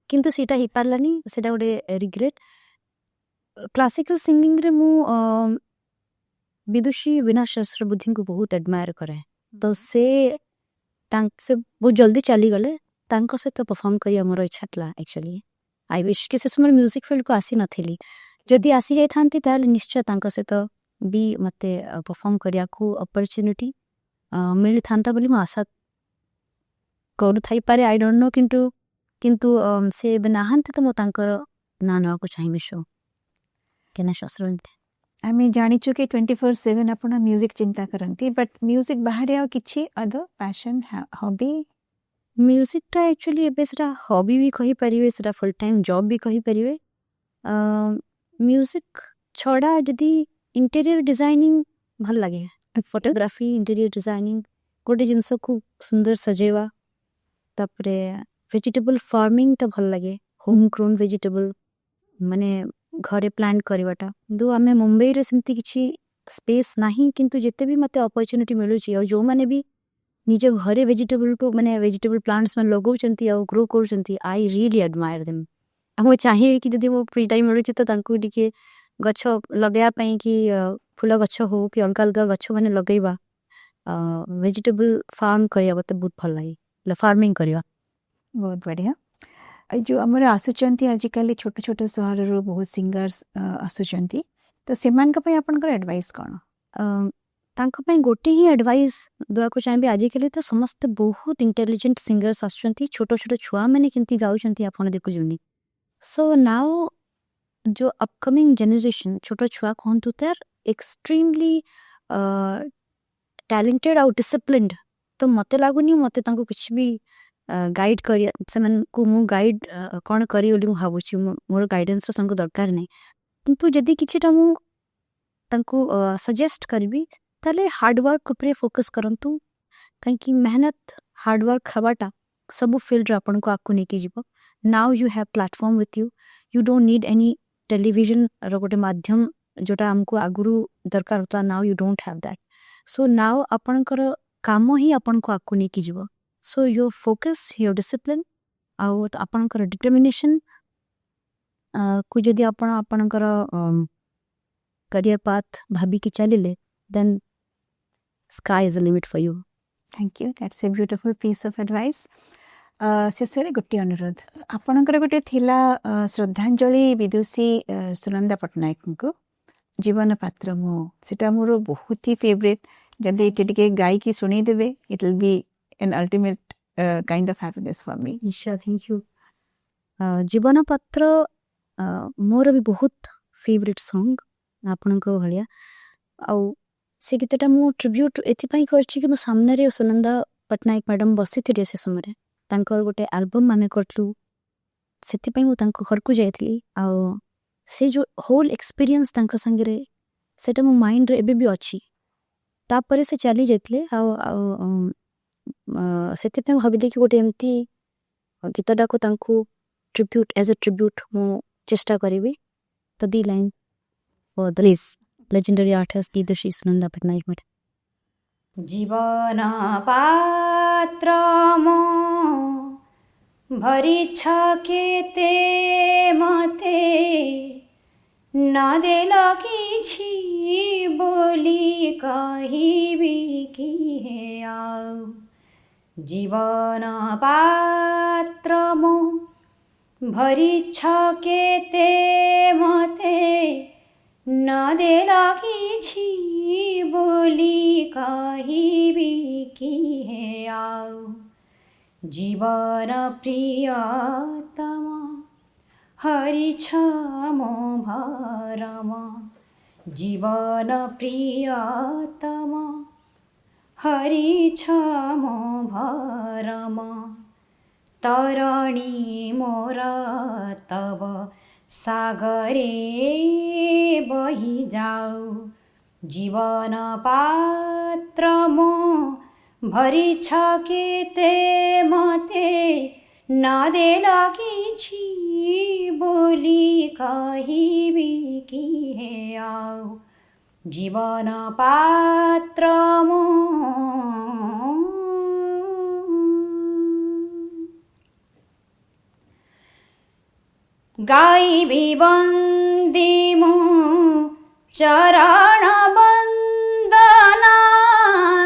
[SPEAKER 2] किंतु सीटा ही पारलानी सेटा गोटे रिग्रेट क्लासिकल सिंगिंग रे मु विदुषी वीणा सहस्रबुद्धि को बहुत एडमायर करे तो से बहुत जल्दी चली गले तांको से तो परफॉर्म करिया मोर इच्छा थला एक्चुअली आई विश कि से समय म्यूजिक फील्ड को आसी नथिली जदि आसी जाय थांती ताले निश्चय तांको से तो भी मते परफॉर्म करिया को अपॉर्चुनिटी मिली थांता बोली मु आशा करू थाई पारे आई डोंट नो किंतु से बनाहंते तो मो तांकर ना ना को चाहिए शो केना शस्त्रंते
[SPEAKER 1] आमे जानि छु कि 24/7 अपन म्यूजिक चिंता करंती बट म्यूजिक बाहर आ किछि अदर पैशन हॉबी
[SPEAKER 2] म्यूजिक टा एक्चुअली एबे सेटा हॉबी भी कहि परिवे सेटा फुल टाइम जॉब भी कहि परिवे म्यूजिक छोड़ा जदी इंटीरियर डिजाइनिंग भल लगे फोटोग्राफी इंटीरियर डिजाइनिंग गोटे जिनस को सुंदर सजेवा तापरे वेजिटेबल फार्मिंग टा भल लगे होम ग्रोन वेजिटेबल माने घरे प्लांट करवाटा दो आमे मुंबई रे सेमती किछि स्पेस नाही किंतु जेते भी मते अपॉर्चुनिटी मिलु छी और जो माने भी निजे घरे वेजिटेबल को माने वेजिटेबल प्लांट्स में लगाउचंती और ग्रो करूचंती आई रियली एडमायर देम हम चाहिए कि जदी वो फ्री टाइम मिलु छी तो तांकु दिके गछ लगाया पई कि फूल गछ हो कि अलग अलग गछ माने लगैबा वेजिटेबल फार्म करिया बते बहुत भल लागी फार्मिंग करिया
[SPEAKER 1] बहुत बढ़िया जो हमर आसुचंती आजिकल छोट छोट शहर रो बहुत सिंगर्स आसुचंती तो सेमान का पई आपनकर एडवाइस कोन
[SPEAKER 2] तांका पई गोटे ही एडवाइस दवा को चाहिए आजिकल तो समस्त बहुत इंटेलिजेंट सिंगर्स आसुचंती छोट छोट छुआ माने केंती गाउचंती आपन देखु जुनी सो नाउ जो अपकमिंग जनरेशन छोट छुआ कहंतु तार एक्सट्रीमली टैलेंटेड आउ डिसिप्लिन्ड तो मते लागुनी मते तांको कुछ भी गाइड करिया सेमन को मु गाइड कोन करी ओली मु भाबुची मोर गाइडेंस संग दरकार नै किंतु जदी किछटा मु तांको सजेस्ट करबी ताले हार्ड वर्क ऊपर फोकस करंतु काई कि मेहनत हार्ड वर्क खबाटा सब फील्ड आपन को आकु नेकी जीवो now you have platform with you don't need any television रो गोटे माध्यम जोटा आमको आगुरु दरकार होता now you don't have that so now आपणकर काम ही आपण को आगु नहीं कीजिब so your focus your discipline आउ आपणकर डिटर्मिनेशन को जदि आपण आपणकर करियर पाथ भाबी कि चलिले then sky is a limit for you
[SPEAKER 1] thank you that's a beautiful piece of advice शेष गोटे अनुरोध आपणकर गोटे थिला श्रद्धांजलि विदुषी सुनंदा पट्टनायक को जीवन पात्र मो सेटा मोर बहुत ही फेवरेट जदि ये टिके गाई की सुनी देबे it will be an ultimate kind of happiness for me
[SPEAKER 2] Isha thank you जीवन पत्र मोर भी बहुत फेवरेट सॉन्ग आपणको भलिया आउ से गीतटा मु ट्रिब्यूट एथिपाई करछि कि मो सामने रे सुनंदा पट्टनायक मैडम बसी थिले से समय तांकर गोटे एल्बम आमे करतलु सेथिपाई मु तांको घर को जाइतली आउ से जो होल एक्सपीरियंस तांको संगे सेटा मो माइंड रे एबे भी अछि तापरे से चली जाइतले आउ सेथिपाई भाबिले कि गोटे एमती गीतटा को तांको ट्रिब्यूट एज अ ट्रिब्यूट मु चेष्टा करिबी तो दी line for the legendary artist Vidushi Sunanda Patnaik madam
[SPEAKER 3] जीवन पात्र मो भरी छकेते मते नदे लगिछि बोली कहिबी कि हे आउ जीवन पात्र मो भरी छकेते मते नदे लगिछि बोली कहिबी कि हे आउ जीवन प्रियतम हरिछ मो भरम जीवन प्रियतम हरिछ मो भरम तरणि मोर तब सागरे बही जाऊ जीवन पात्र मो भरी छकेते मते नदे लगिछि बोली कहिबी कि हे आउ जीवन पात्र मो गाई बंदी मो चरण बंदना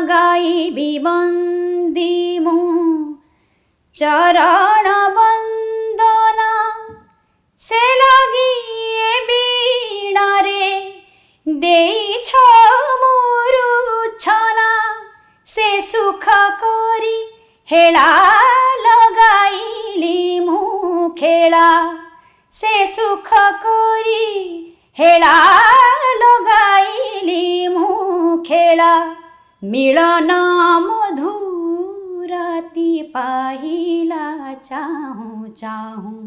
[SPEAKER 3] गाई बंदी मो चरण बंदना से लगी बीणा रे देई छ मोरु छना से सुख करी हेला लगाइली मु खेला से सुख करी हेला लगाइली मु खेला मिलन मधुराती पाहिला चाहूँ चाहूँ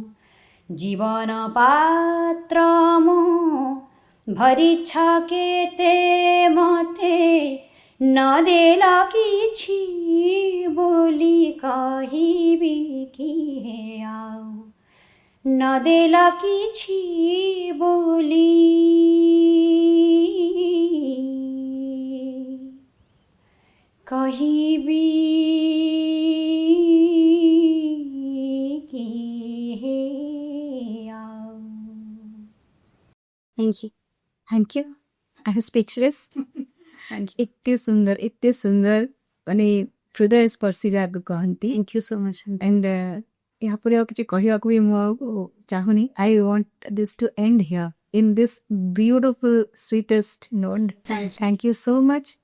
[SPEAKER 3] जीवन पात्र मो भरी छकेते मते नदे लगिछि बोली कहिबी कि हे आउ नदे लगिछि बोली कहिबी कि हे आउ
[SPEAKER 1] thank you I am speechless एते सुंदर माने हृदय स्पर्शी जाग कहती
[SPEAKER 2] thank you so much
[SPEAKER 1] and यहाँ पर किसी कहवाक भी मु चाहूनी I want this to end here in this beautiful sweetest note thank you so much